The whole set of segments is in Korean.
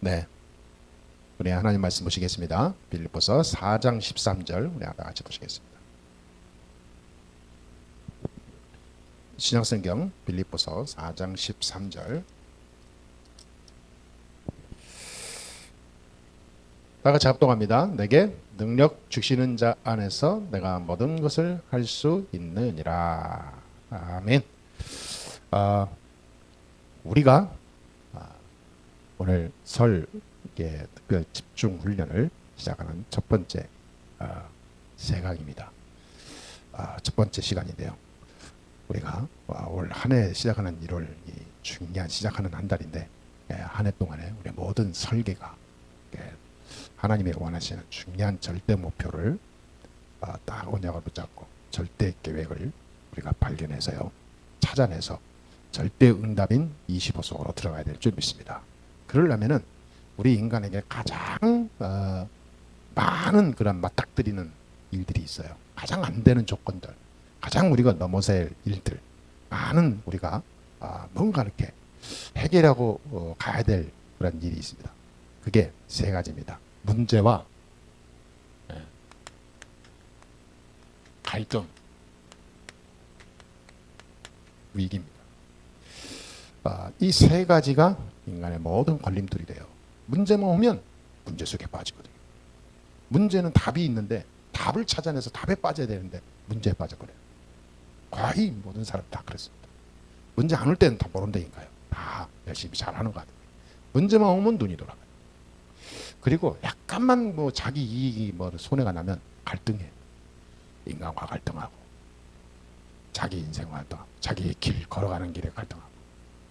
네, 우리 하나님 말씀 보시겠습니다. 빌립보서 4장 13절 우리 다 같이 보시겠습니다. 신약성경 빌립보서 4장 13절 다 같이 합동합니다. 내게 능력 주시는 자 안에서 내가 모든 것을 할 수 있느니라. 아멘. 우리가 오늘 설 특별 집중 훈련을 시작하는 첫 번째 세강입니다. 첫 번째 시간인데요. 우리가 올 한 해 시작하는 1월 중요한 시작하는 한 달인데 한 해 동안에 우리 모든 설계가 하나님의 원하시는 중요한 절대 목표를 딱 언약을 붙잡고 절대 계획을 우리가 발견해서요, 찾아내서 절대 응답인 25속으로 들어가야 될 줄 믿습니다. 그러려면은 우리 인간에게 가장 많은 그런 맞닥뜨리는 일들이 있어요. 가장 안 되는 조건들, 가장 우리가 넘어서야 할 일들, 많은 우리가 뭔가 이렇게 해결하고 가야 될 그런 일이 있습니다. 그게 세 가지입니다. 문제와 갈등, 위기입니다. 이 세 가지가 인간의 모든 걸림돌이 돼요. 문제만 오면 문제 속에 빠지거든요. 문제는 답이 있는데 답을 찾아내서 답에 빠져야 되는데 문제에 빠져버려요. 거의 모든 사람 다 그렇습니다. 문제 안 올 때는 다 모른다니까요. 다 열심히 잘하는 것 같아요. 문제만 오면 눈이 돌아가요. 그리고 약간만 자기 이익이 손해가 나면 갈등해. 인간과 갈등하고, 자기 인생과 갈등하고, 자기의 길 걸어가는 길에 갈등하고,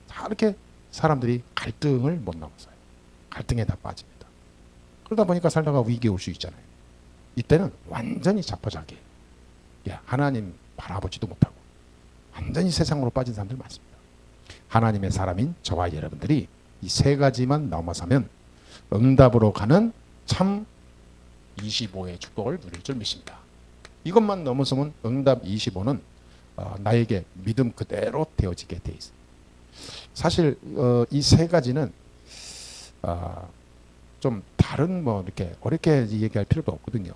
다 이렇게 사람들이 갈등을 못 넘어서요. 갈등에 다 빠집니다. 그러다 보니까 살다가 위기에 올 수 있잖아요. 이때는 완전히 자포자기, 하나님 바라보지도 못하고 완전히 세상으로 빠진 사람들 많습니다. 하나님의 사람인 저와 여러분들이 이 세 가지만 넘어서면 응답으로 가는 참 25의 축복을 누릴 줄 믿습니다. 이것만 넘어서면 응답 25는 나에게 믿음 그대로 되어지게 돼 있어요. 사실 이 세 가지는 좀 다른 이렇게 어렵게 얘기할 필요도 없거든요.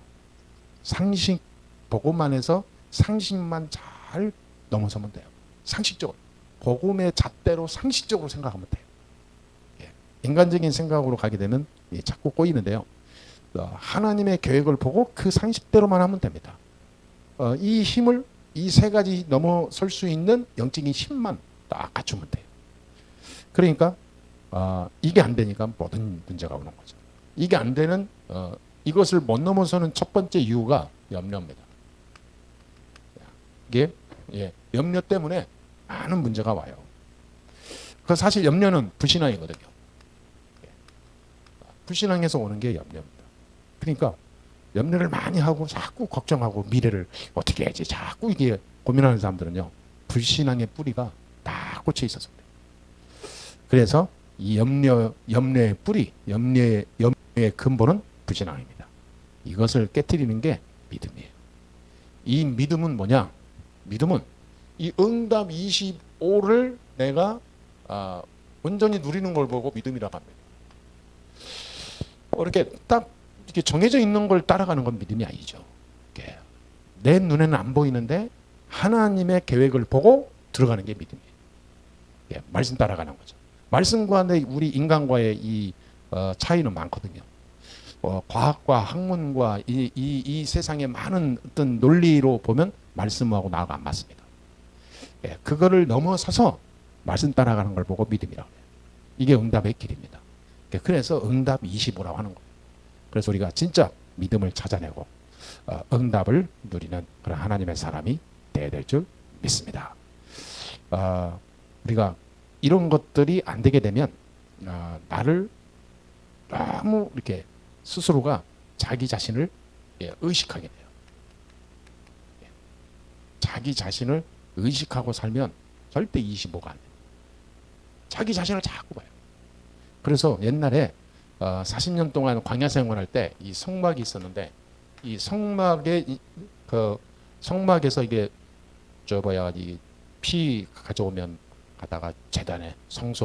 상식 복음만 해서 상식만 잘 넘어서면 돼요. 상식적으로 복음의 잣대로 상식적으로 생각하면 돼요. 인간적인 생각으로 가게 되면 자꾸 꼬이는데요. 하나님의 계획을 보고 그 상식대로만 하면 됩니다. 이 힘을, 이 세 가지 넘어설 수 있는 영적인 힘만 딱 갖추면 돼요. 그러니까 이게 안 되니까 모든 문제가 오는 거죠. 이게 안 되는 이것을 못 넘어서는 첫 번째 이유가 염려입니다. 이게 염려 때문에 많은 문제가 와요. 그 사실 염려는 불신앙이거든요. 불신앙에서 오는 게 염려입니다. 그러니까 염려를 많이 하고 자꾸 걱정하고 미래를 어떻게 해야지 자꾸 이게 고민하는 사람들은요, 불신앙의 뿌리가 다 꽂혀 있어서 그래요. 그래서 이 염려의 뿌리, 염려의 근본은 불신앙입니다. 이것을 깨트리는 게 믿음이에요. 이 믿음은 뭐냐? 믿음은 이 응답 25를 내가 온전히 누리는 걸 보고 믿음이라고 합니다. 이렇게 딱 이렇게 정해져 있는 걸 따라가는 건 믿음이 아니죠. 내 눈에는 안 보이는데 하나님의 계획을 보고 들어가는 게 믿음이에요. 말씀 따라가는 거죠. 말씀과 우리 인간과의 이 차이는 많거든요. 과학과 학문과 이 세상의 많은 어떤 논리로 보면 말씀하고 나하고 안 맞습니다. 그거를 넘어서서 말씀 따라가는 걸 보고 믿음이라고 해요. 이게 응답의 길입니다. 그래서 응답 25라고 하는 거예요. 그래서 우리가 진짜 믿음을 찾아내고 응답을 누리는 그런 하나님의 사람이 되어야 될 줄 믿습니다. 우리가 이런 것들이 안 되게 되면 나를 너무 이렇게 스스로가 자기 자신을 의식하게 돼요. 자기 자신을 의식하고 살면 절대 25가 안 돼요. 자기 자신을 자꾸 봐요. 그래서 옛날에 40년 동안 광야 생활할 때 이 성막이 있었는데, 이 성막에서 이게 이 피 가져오면 가다가 제단에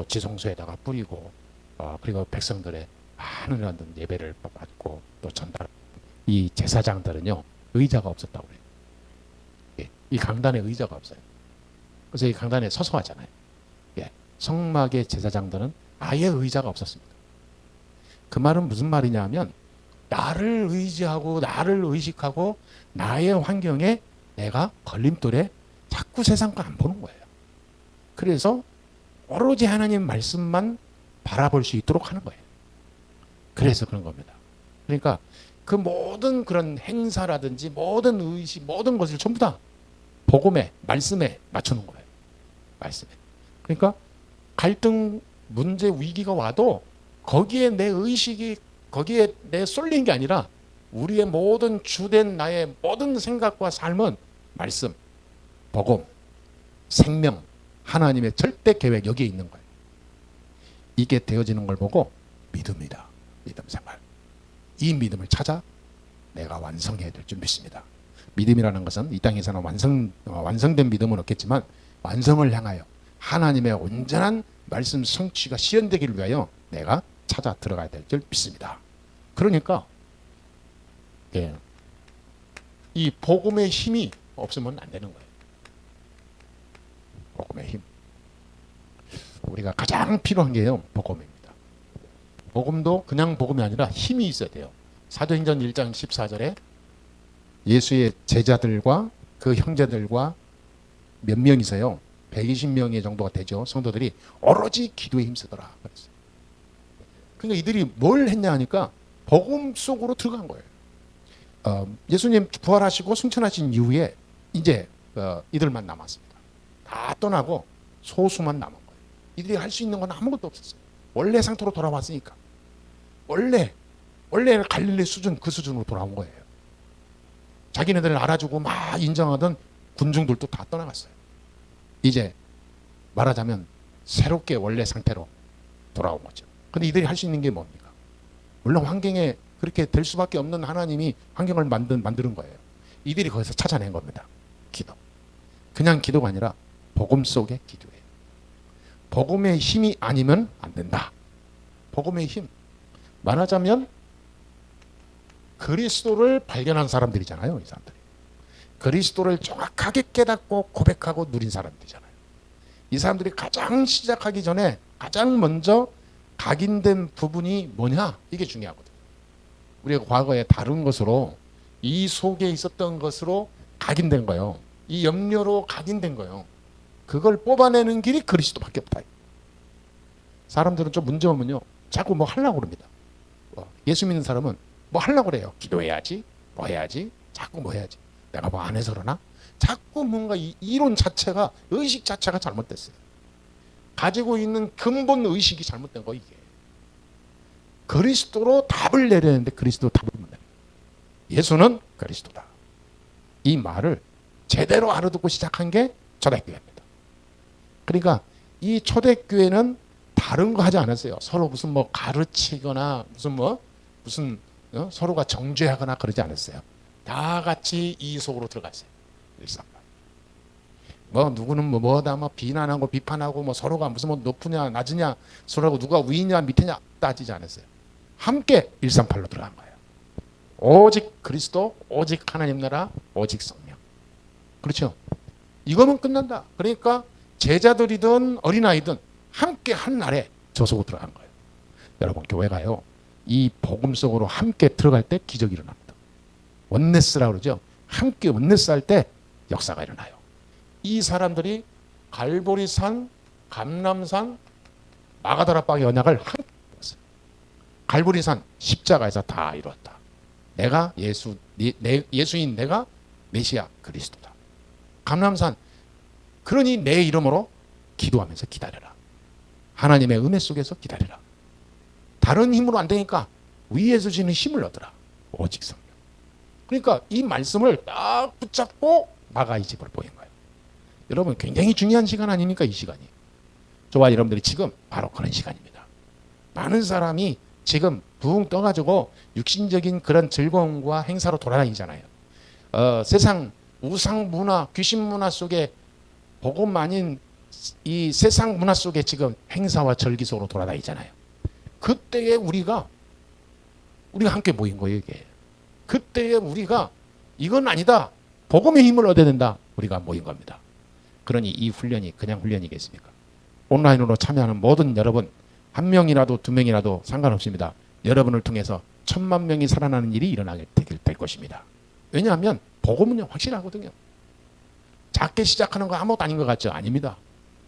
지성소에다가 뿌리고 그리고 백성들의 많은 예배를 받고 또 전달. 이 제사장들은요 의자가 없었다고 그래요. 예, 이 강단에 의자가 없어요. 그래서 이 강단에 서서 하잖아요. 예, 성막의 제사장들은 아예 의자가 없었습니다. 그 말은 무슨 말이냐면 나를 의지하고 나를 의식하고 나의 환경에 내가 걸림돌에 자꾸 세상 거 안 보는 거예요. 그래서 오로지 하나님 말씀만 바라볼 수 있도록 하는 거예요. 그래서 그런 겁니다. 그러니까 그 모든 그런 행사라든지 모든 의식 모든 것을 전부 다 복음에 말씀에 맞추는 거예요. 말씀에. 그러니까 갈등 문제 위기가 와도 거기에 내 의식이 거기에 내 쏠린 게 아니라 우리의 모든 주된 나의 모든 생각과 삶은 말씀, 복음, 생명, 하나님의 절대 계획 여기에 있는 거예요. 이게 되어지는 걸 보고 믿음이다. 믿음 생활. 이 믿음을 찾아 내가 완성해야 될 줄 믿습니다. 믿음이라는 것은 이 땅에서는 완성된 믿음은 없겠지만 완성을 향하여 하나님의 온전한 말씀 성취가 실현되기를 위하여 내가 찾아 들어가야 될 줄 믿습니다. 그러니까 예, 이 복음의 힘이 없으면 안 되는 거예요. 복음의 힘. 우리가 가장 필요한 게요 복음입니다. 복음도 그냥 복음이 아니라 힘이 있어야 돼요. 사도행전 1장 14절에 예수의 제자들과 그 형제들과 몇 명이서요 120명의 정도가 되죠. 성도들이 오로지 기도에 힘쓰더라 그랬어요. 그러니까 이들이 뭘 했냐 하니까 복음 속으로 들어간 거예요. 예수님 부활하시고 승천하신 이후에 이제 이들만 남았습니다. 다 떠나고 소수만 남은 거예요. 이들이 할 수 있는 건 아무것도 없었어요. 원래 상태로 돌아왔으니까. 원래 갈릴리 수준 그 수준으로 돌아온 거예요. 자기네들을 알아주고 막 인정하던 군중들도 다 떠나갔어요. 이제 말하자면 새롭게 원래 상태로 돌아온 거죠. 근데 이들이 할 수 있는 게 뭡니까? 물론 환경에 그렇게 될 수밖에 없는 하나님이 환경을 만드는 거예요. 이들이 거기서 찾아낸 겁니다. 기도. 그냥 기도가 아니라 복음 속의 기도예요. 복음의 힘이 아니면 안 된다. 복음의 힘. 말하자면 그리스도를 발견한 사람들이잖아요. 이 사람들이. 그리스도를 정확하게 깨닫고 고백하고 누린 사람들이잖아요. 이 사람들이 가장 시작하기 전에 가장 먼저 각인된 부분이 뭐냐? 이게 중요하거든요. 우리가 과거에 다른 것으로 이 속에 있었던 것으로 각인된 거예요. 이 염려로 각인된 거예요. 그걸 뽑아내는 길이 그리스도밖에 없다. 사람들은 좀 문제 오면요 자꾸 뭐 하려고 그럽니다. 예수 믿는 사람은 뭐 하려고 그래요. 기도해야지 뭐 해야지 자꾸 뭐 해야지 내가 뭐 안 해서 그러나 자꾸 뭔가 이 이론 자체가 의식 자체가 잘못됐어요. 가지고 있는 근본 의식이 잘못된 거 이게. 그리스도로 답을 내려는데 그리스도 답을 못 내요. 예수는 그리스도다. 이 말을 제대로 알아듣고 시작한 게 초대교회입니다. 그러니까 이 초대교회는 다른 거 하지 않았어요. 서로 무슨 뭐 가르치거나 무슨 서로가 정죄하거나 그러지 않았어요. 다 같이 이 속으로 들어갔어요. 일상과. 뭐 누구는 뭐다 비난하고 비판하고 뭐 서로가 무슨 뭐 높으냐 낮으냐 서로가 누가 위냐 밑이냐 따지지 않았어요. 함께 138로 들어간 거예요. 오직 그리스도, 오직 하나님 나라, 오직 성령. 그렇죠? 이거면 끝난다. 그러니까 제자들이든 어린아이든 함께 한 날에 저 속으로 들어간 거예요. 여러분 교회가요 이 복음 속으로 함께 들어갈 때 기적이 일어납니다. 원네스라고 그러죠. 함께 원네스 할 때 역사가 일어나요. 이 사람들이 갈보리산, 감람산, 마가다라방의 언약을 함께 이뤘어요. 갈보리산 십자가에서 다 이뤘다. 내가 예수인 내가 메시아 그리스도다. 감람산 그러니 내 이름으로 기도하면서 기다려라. 하나님의 은혜 속에서 기다려라. 다른 힘으로 안 되니까 위에서 주는 힘을 얻으라. 오직 성령. 그러니까 이 말씀을 딱 붙잡고 마가 이 집을 보인 거예요. 여러분 굉장히 중요한 시간 아닙니까? 이 시간이. 저와 여러분들이 지금 바로 그런 시간입니다. 많은 사람이 지금 붕 떠가지고 육신적인 그런 즐거움과 행사로 돌아다니잖아요. 세상 우상 문화, 귀신 문화 속에 복음 아닌 이 세상 문화 속에 지금 행사와 절기 속으로 돌아다니잖아요. 그때에 우리가 우리가 함께 모인 거예요, 이게. 그때에 우리가 이건 아니다. 복음의 힘을 얻어야 된다. 우리가 모인 겁니다. 그러니 이 훈련이 그냥 훈련이겠습니까? 온라인으로 참여하는 모든 여러분, 한 명이라도 두 명이라도 상관없습니다. 여러분을 통해서 10,000,000명이 살아나는 일이 일어나게 될 것입니다. 왜냐하면 복음은요, 확실하거든요. 작게 시작하는 거 아무것도 아닌 것 같죠? 아닙니다.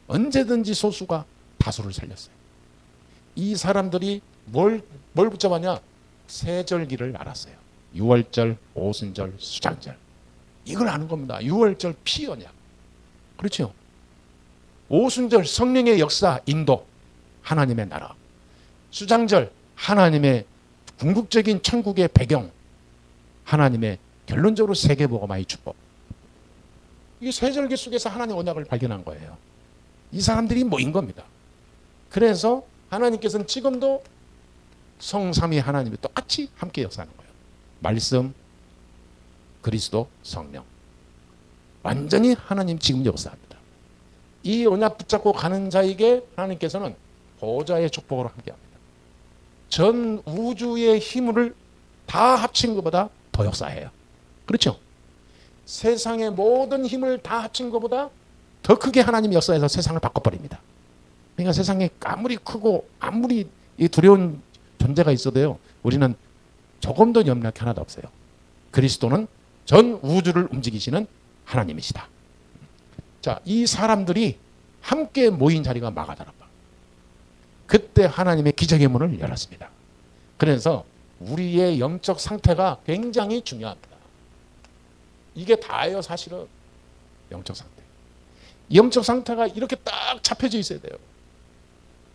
언제든지 소수가 다수를 살렸어요. 이 사람들이 뭘 붙잡았냐? 세절기를 알았어요. 유월절, 오순절, 수장절. 이걸 아는 겁니다. 유월절 피 언약. 그렇죠? 오순절 성령의 역사, 인도, 하나님의 나라. 수장절, 하나님의 궁극적인 천국의 배경, 하나님의 결론적으로 세계복음화의 축복. 이 세절기 속에서 하나님 언약을 발견한 거예요. 이 사람들이 모인 겁니다. 그래서 하나님께서는 지금도 성삼위 하나님이 똑같이 함께 역사하는 거예요. 말씀, 그리스도, 성령. 완전히 하나님 지금 역사합니다. 이 언약 붙잡고 가는 자에게 하나님께서는 보좌의 축복으로 함께합니다. 전 우주의 힘을 다 합친 것보다 더 역사해요. 그렇죠? 세상의 모든 힘을 다 합친 것보다 더 크게 하나님이 역사해서 세상을 바꿔버립니다. 그러니까 세상에 아무리 크고 아무리 두려운 존재가 있어도요, 우리는 조금도 염려할 게 하나도 없어요. 그리스도는 전 우주를 움직이시는 하나님이시다. 자, 이 사람들이 함께 모인 자리가 마가다라. 그때 하나님의 기적의 문을 열었습니다. 그래서 우리의 영적 상태가 굉장히 중요합니다. 이게 다예요, 사실은. 영적 상태. 영적 상태가 이렇게 딱 잡혀져 있어야 돼요.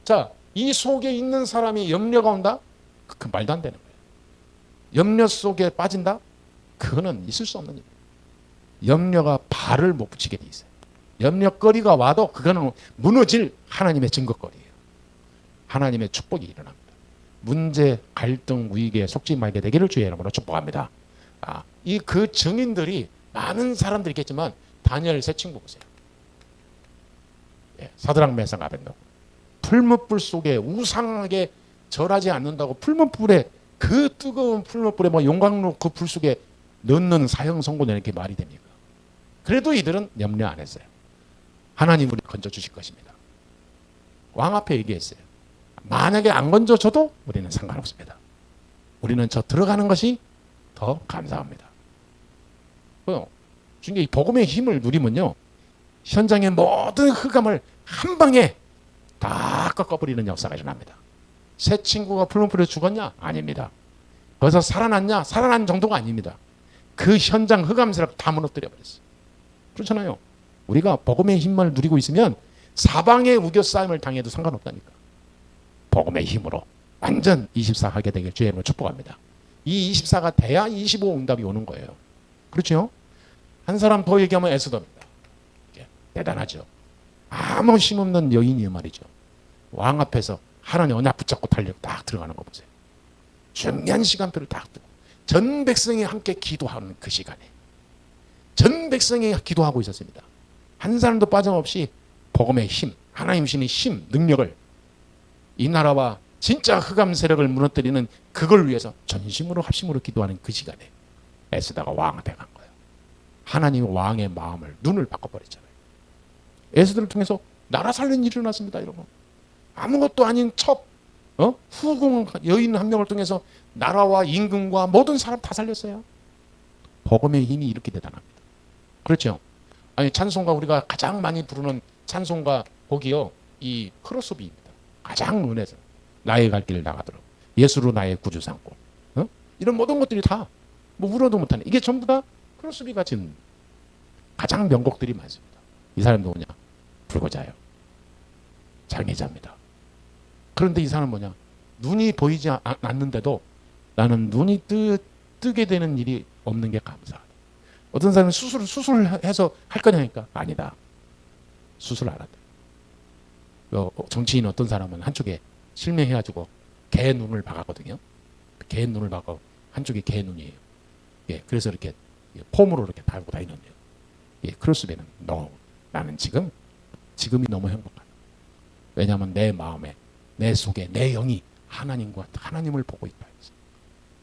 자, 이 속에 있는 사람이 염려가 온다? 그 말도 안 되는 거예요. 염려 속에 빠진다? 그거는 있을 수 없는 일이에요. 염려가 발을 못 붙이게 돼 있어요. 염려거리가 와도 그거는 무너질 하나님의 증거거리예요. 하나님의 축복이 일어납니다. 문제, 갈등, 위기에 속지 말게 되기를 주의 이름으로 축복합니다. 이 그 증인들이 많은 사람들이 있겠지만 다니엘 세 친구 보세요. 사드락 메삭 아벳nego. 풀무불 속에 우상하게 절하지 않는다고 풀무불에 그 뜨거운 풀무불에 뭐 용광로 그 불 속에 넣는 사형 선고는 이렇게 말이 됩니까? 그래도 이들은 염려 안 했어요. 하나님 우리 건져 주실 것입니다. 왕 앞에 얘기했어요. 만약에 안 건져줘도 우리는 상관없습니다. 우리는 저 들어가는 것이 더 감사합니다. 중에 이 복음의 힘을 누리면요, 현장의 모든 흑암을 한 방에 다 꺾어버리는 역사가 일어납니다. 새 친구가 풀무불에 죽었냐? 아닙니다. 거기서 살아났냐? 살아난 정도가 아닙니다. 그 현장 흑암세력 다 무너뜨려 버렸어요. 그렇잖아요. 우리가 복음의 힘을 누리고 있으면 사방의 우겨싸임을 당해도 상관없다니까. 복음의 힘으로 완전 24 하게 되길 주의 이름으로 축복합니다. 이 24가 돼야 25 응답이 오는 거예요. 그렇죠? 한 사람 더 얘기하면 에스더입니다. 대단하죠. 아무 힘없는 여인이요 말이죠. 왕 앞에서 하나님 언약 붙잡고 달려 딱 들어가는 거 보세요. 중요한 시간표를 딱 두고 전 백성이 함께 기도하는 그 시간에 전 백성이 기도하고 있었습니다. 한 사람도 빠짐없이 복음의 힘, 하나님 신의 힘, 능력을 이 나라와 진짜 흑암 세력을 무너뜨리는 그걸 위해서 전심으로 합심으로 기도하는 그 시간에 에스더가 왕 앞에 간 거예요. 하나님이 왕의 마음을, 눈을 바꿔버렸잖아요. 에스더를 통해서 나라 살리는 일이 일어났습니다. 여러분. 아무것도 아닌 후궁 여인 한 명을 통해서 나라와 임금과 모든 사람 다 살렸어요. 복음의 힘이 이렇게 대단합니다. 그렇죠? 아니 찬송가 우리가 가장 많이 부르는 찬송가 곡이요, 이 크로스비입니다. 가장 은혜서 나의 갈 길을 나가도록 예수로 나의 구주 삼고 이런 모든 것들이 다 뭐 울어도 못하는 이게 전부 다 크로스비가 지은 가장 명곡들이 많습니다. 이 사람 누구냐? 불거자예요. 장애자입니다. 그런데 이 사람은 뭐냐? 눈이 보이지 않는데도 나는 눈이 뜨게 되는 일이 없는 게 감사하다. 어떤 사람은 수술해서 할 거냐니까 아니다. 수술 안 한다. 정치인 어떤 사람은 한쪽에 실명해가지고 개 눈을 박았거든요. 개 눈을 박아 한쪽이 개 눈이에요. 그래서 이렇게 폼으로 이렇게 달고 다니는데요. 크로스비는 나는 지금이 너무 행복하다. 왜냐하면 내 마음에 내 속에 내 영이 하나님을 보고 있다.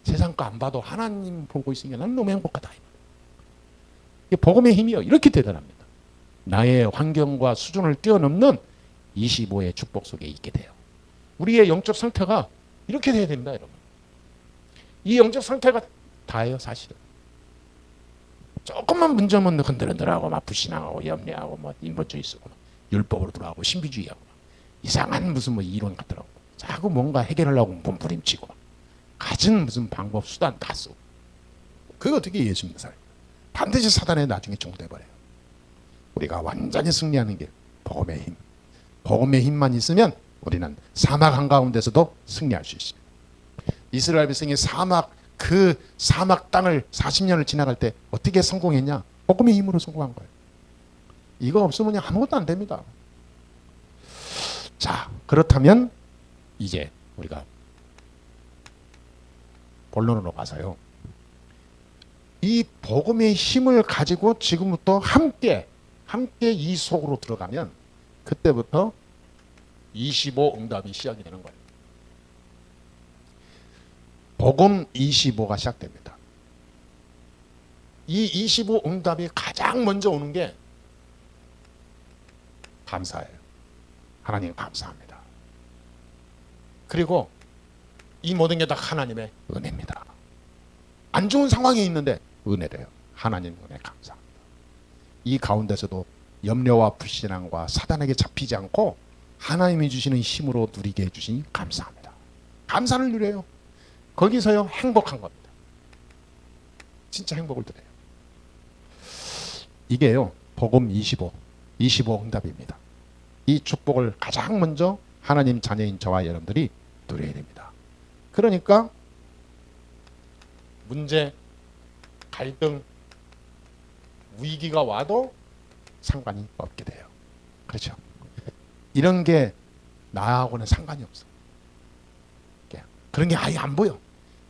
세상 거 안 봐도 하나님 보고 있으니까 나는 너무 행복하다. 이게 복음의 힘이요. 이렇게 대단합니다. 나의 환경과 수준을 뛰어넘는 25의 축복 속에 있게 돼요. 우리의 영적 상태가 이렇게 돼야 됩니다, 여러분. 이 영적 상태가 다예요, 사실은. 조금만 문제면 흔들흔들하고 막 불신하고 염려하고 뭐 인본주의 쓰고 율법으로 돌아가고 신비주의하고 이상한 무슨 뭐 이론 같더라고. 자꾸 뭔가 해결하려고 몸부림치고 가진 무슨 방법 수단 다 쓰고. 그게 어떻게 예수 믿는 사람이에요? 반드시 사단에 나중에 종돼버려요. 우리가 완전히 승리하는 게 복음의 힘. 복음의 힘만 있으면 우리는 사막 한가운데서도 승리할 수 있습니다. 이스라엘 백성이 그 사막 땅을 40년을 지나갈 때 어떻게 성공했냐? 복음의 힘으로 성공한 거예요. 이거 없으면 아무것도 안 됩니다. 자, 그렇다면 이제 우리가 본론으로 가서요. 이 복음의 힘을 가지고 지금부터 함께 이 속으로 들어가면 그때부터 25 응답이 시작이 되는 거예요. 복음 25가 시작됩니다. 이 25 응답이 가장 먼저 오는 게 감사예요. 하나님 감사합니다. 그리고 이 모든 게 다 하나님의 은혜입니다. 안 좋은 상황이 있는데 은혜래요. 하나님 은혜 감사합니다. 이 가운데서도 염려와 불신앙과 사단에게 잡히지 않고 하나님이 주시는 힘으로 누리게 해주시니 감사합니다. 감사를 누려요. 거기서요 행복한 겁니다. 진짜 행복을 드려요. 이게요 복음 25 응답입니다. 이 축복을 가장 먼저 하나님 자녀인 저와 여러분들이 누려야 됩니다. 그러니까 문제, 갈등, 위기가 와도 상관이 없게 돼요. 그렇죠? 이런 게 나하고는 상관이 없어. 그런 게 아예 안 보여.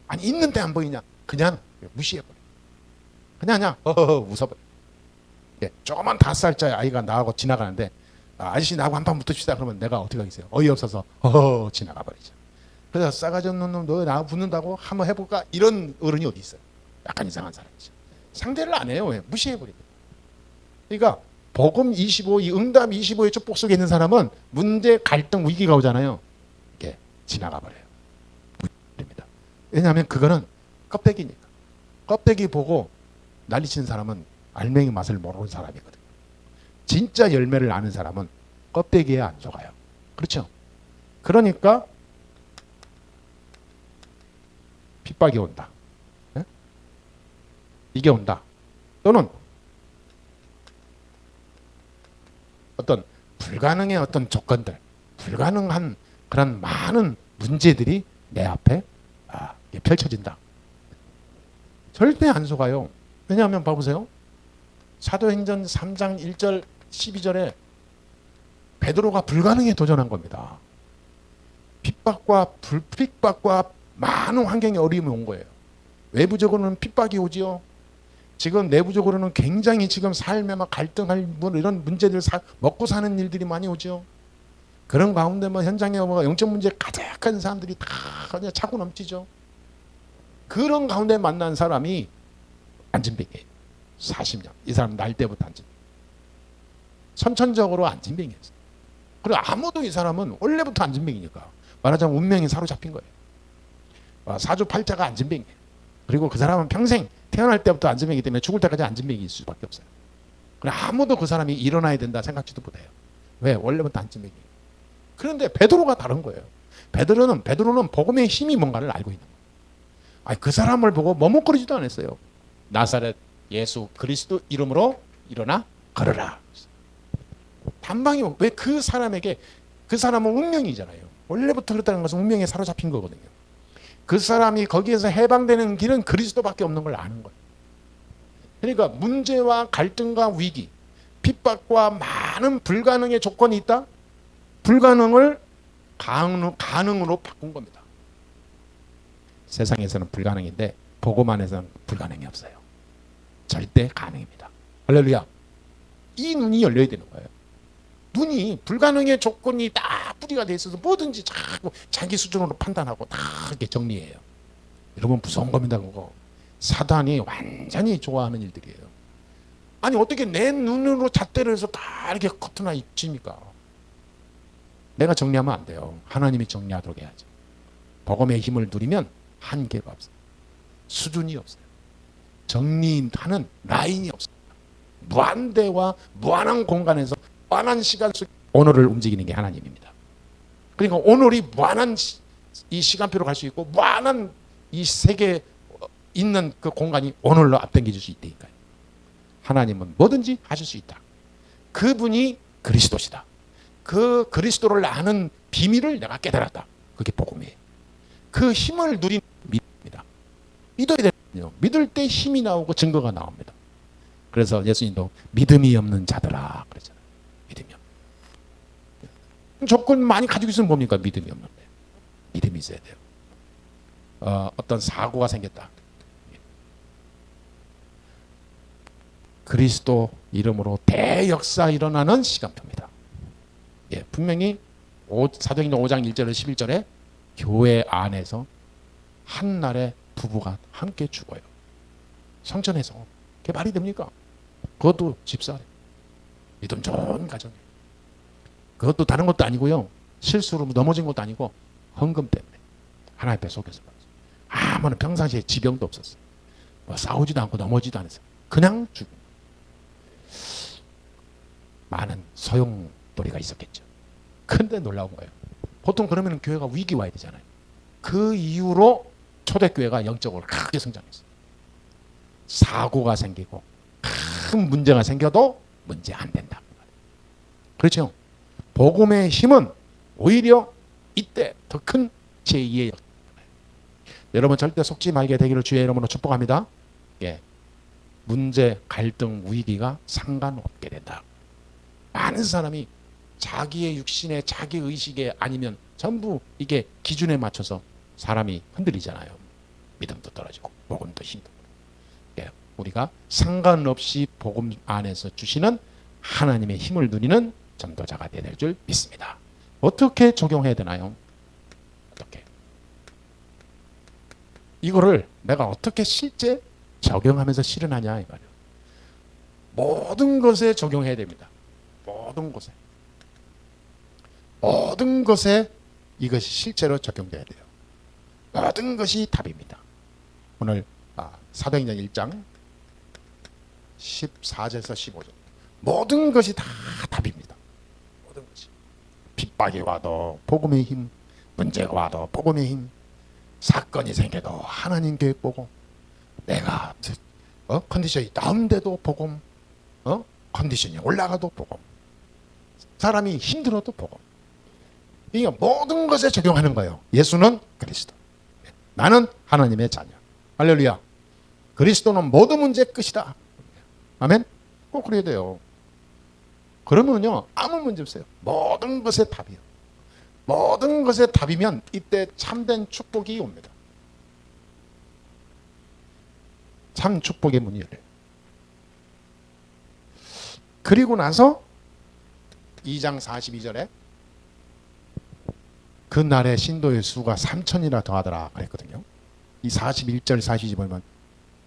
아니 있는데 안 보이냐? 그냥 무시해버려. 그냥 웃어버려. 조그만 5살짜리 아이가 나하고 지나가는데 아저씨 나하고 한판 붙읍시다 그러면 내가 어떻게 하겠어요? 어이없어서 지나가 버리죠. 그래서 싸가지 없는 놈 너 나하고 붙는다고 한번 해볼까? 이런 어른이 어디 있어요? 약간 이상한 사람이죠. 상대를 안 해요. 왜? 무시해버리고. 그러니까 복음 25, 이 응답 25의 축복 속에 있는 사람은 문제, 갈등, 위기가 오잖아요. 이게 지나가 버려요. 무시합니다. 왜냐하면 그거는 껍데기니까. 껍데기 보고 난리치는 사람은 알맹이 맛을 모르는 사람이거든요. 진짜 열매를 아는 사람은 껍데기에 안 속아요. 그렇죠? 그러니까 핍박이 온다. 네? 이게 온다. 또는 어떤 불가능의 어떤 조건들, 불가능한 그런 많은 문제들이 내 앞에 펼쳐진다. 절대 안 속아요. 왜냐하면 봐보세요. 사도행전 3장 1절 12절에 베드로가 불가능에 도전한 겁니다. 핍박과 많은 환경의 어려움이 온 거예요. 외부적으로는 핍박이 오지요. 지금 내부적으로는 굉장히 지금 삶에 막 갈등할 이런 문제들 먹고 사는 일들이 많이 오죠. 그런 가운데 현장에 영적 문제 가득한 사람들이 다 그냥 차고 넘치죠. 그런 가운데 만난 사람이 안진뱅이에요. 40년. 이 사람 날 때부터 안진뱅이. 선천적으로 안진뱅이였어요. 그리고 아무도 이 사람은 원래부터 안진뱅이니까 말하자면 운명이 사로잡힌 거예요. 사주팔자가 안진뱅이에요. 그리고 그 사람은 평생 태어날 때부터 안진뱅이기 때문에 죽을 때까지 안진뱅이일 수밖에 없어요. 그래 아무도 그 사람이 일어나야 된다 생각지도 못해요. 왜? 원래부터 안진뱅이에요. 그런데 베드로가 다른 거예요. 베드로는 복음의 힘이 뭔가를 알고 있는 거예요. 그 사람을 보고 머뭇거리지도 않았어요. 나사렛 예수 그리스도 이름으로 일어나 걸어라. 단방이 왜 그 사람에게 그 사람은 운명이잖아요. 원래부터 그렇다는 것은 운명에 사로잡힌 거거든요. 그 사람이 거기에서 해방되는 길은 그리스도밖에 없는 걸 아는 거예요. 그러니까 문제와 갈등과 위기, 핍박과 많은 불가능의 조건이 있다. 불가능을 가능으로 바꾼 겁니다. 세상에서는 불가능인데 복음 안에서는 불가능이 없어요. 절대 가능입니다. 할렐루야. 이 눈이 열려야 되는 거예요. 눈이 불가능의 조건이 다 뿌리가 돼 있어서 뭐든지 자꾸 자기 수준으로 판단하고 다 이렇게 정리해요. 여러분 무서운 겁니다. 그거 사단이 완전히 좋아하는 일들이에요. 아니 어떻게 내 눈으로 잣대를 해서 다 이렇게 커트나 입집니까? 내가 정리하면 안 돼요. 하나님이 정리하도록 해야죠. 복음의 힘을 누리면 한계가 없어요. 수준이 없어요. 정리하는 라인이 없어요. 무한대와 무한한 공간에서 무한한 시간 속에 오늘을 움직이는 게 하나님입니다. 그러니까 오늘이 무한한 이 시간표로 갈 수 있고 무한한 이 세계에 있는 그 공간이 오늘로 앞당겨질 수 있다니까요. 하나님은 뭐든지 하실 수 있다. 그분이 그리스도시다. 그 그리스도를 아는 비밀을 내가 깨달았다. 그게 복음이에요. 그 힘을 누린 믿습니다. 믿어야 되거든요. 믿을 때 힘이 나오고 증거가 나옵니다. 그래서 예수님도 믿음이 없는 자들아 그러잖아요. 믿음이 없는. 조건 많이 가지고 있으면 뭡니까? 믿음이 없는데. 믿음이 있어야 돼요. 어떤 사고가 생겼다. 그리스도 이름으로 대역사 일어나는 시간표입니다. 예, 분명히 사도행전 5장 1절에서 11절에 교회 안에서 한날에 부부가 함께 죽어요. 성전에서. 그게 말이 됩니까? 그것도 집사래. 믿음 좋은 가정이에요. 그것도 다른 것도 아니고요. 실수로 넘어진 것도 아니고 헌금 때문에 하나님 앞에 속여서 아무런 평상시에 지병도 없었어요. 뭐 싸우지도 않고 넘어지도 않았어요. 그냥 죽은. 많은 소용돌이가 있었겠죠. 근데 놀라운 거예요. 보통 그러면 교회가 위기 와야 되잖아요. 그 이후로 초대교회가 영적으로 크게 성장했어요. 사고가 생기고 큰 문제가 생겨도 문제 안 된다. 그렇죠? 복음의 힘은 오히려 이때 더 큰 제2의 역. 여러분 절대 속지 말게 되기를 주의 이름으로 축복합니다. 예, 문제, 갈등, 위기가 상관없게 된다. 많은 사람이 자기의 육신에 자기 의식에 아니면 전부 이게 기준에 맞춰서 사람이 흔들리잖아요. 믿음도 떨어지고 복음도 힘도. 예, 우리가 상관없이 복음 안에서 주시는 하나님의 힘을 누리는 전도자가 되야 될 줄 믿습니다. 어떻게 적용해야 되나요? 어떻게? 이거를 내가 어떻게 실제 적용하면서 실현하냐 이 말이에요. 모든 것에 적용해야 됩니다. 모든 것에. 모든 것에 이것이 실제로 적용돼야 돼요. 모든 것이 답입니다. 오늘 사도행전 1장 14절에서 15절 모든 것이 다 답입니다. 모든 것이. 핍박이 와도 복음의 힘, 문제가 와도 복음의 힘, 사건이 생겨도 하나님 계획 보고, 내가 컨디션이 다운돼도 복음, 컨디션이 올라가도 복음, 사람이 힘들어도 복음. 이게 모든 것에 적용하는 거예요. 예수는 그리스도, 나는 하나님의 자녀. 할렐루야. 그리스도는 모든 문제의 끝이다. 아멘. 꼭 그래야 돼요. 그러면요 아무 문제 없어요. 모든 것의 답이요. 모든 것의 답이면 이때 참된 축복이 옵니다. 참 축복의 문이 열려요. 그리고 나서 2장 42절에 그날의 신도의 수가 3천이나 더하더라 그랬거든요. 이 41절 42절 보면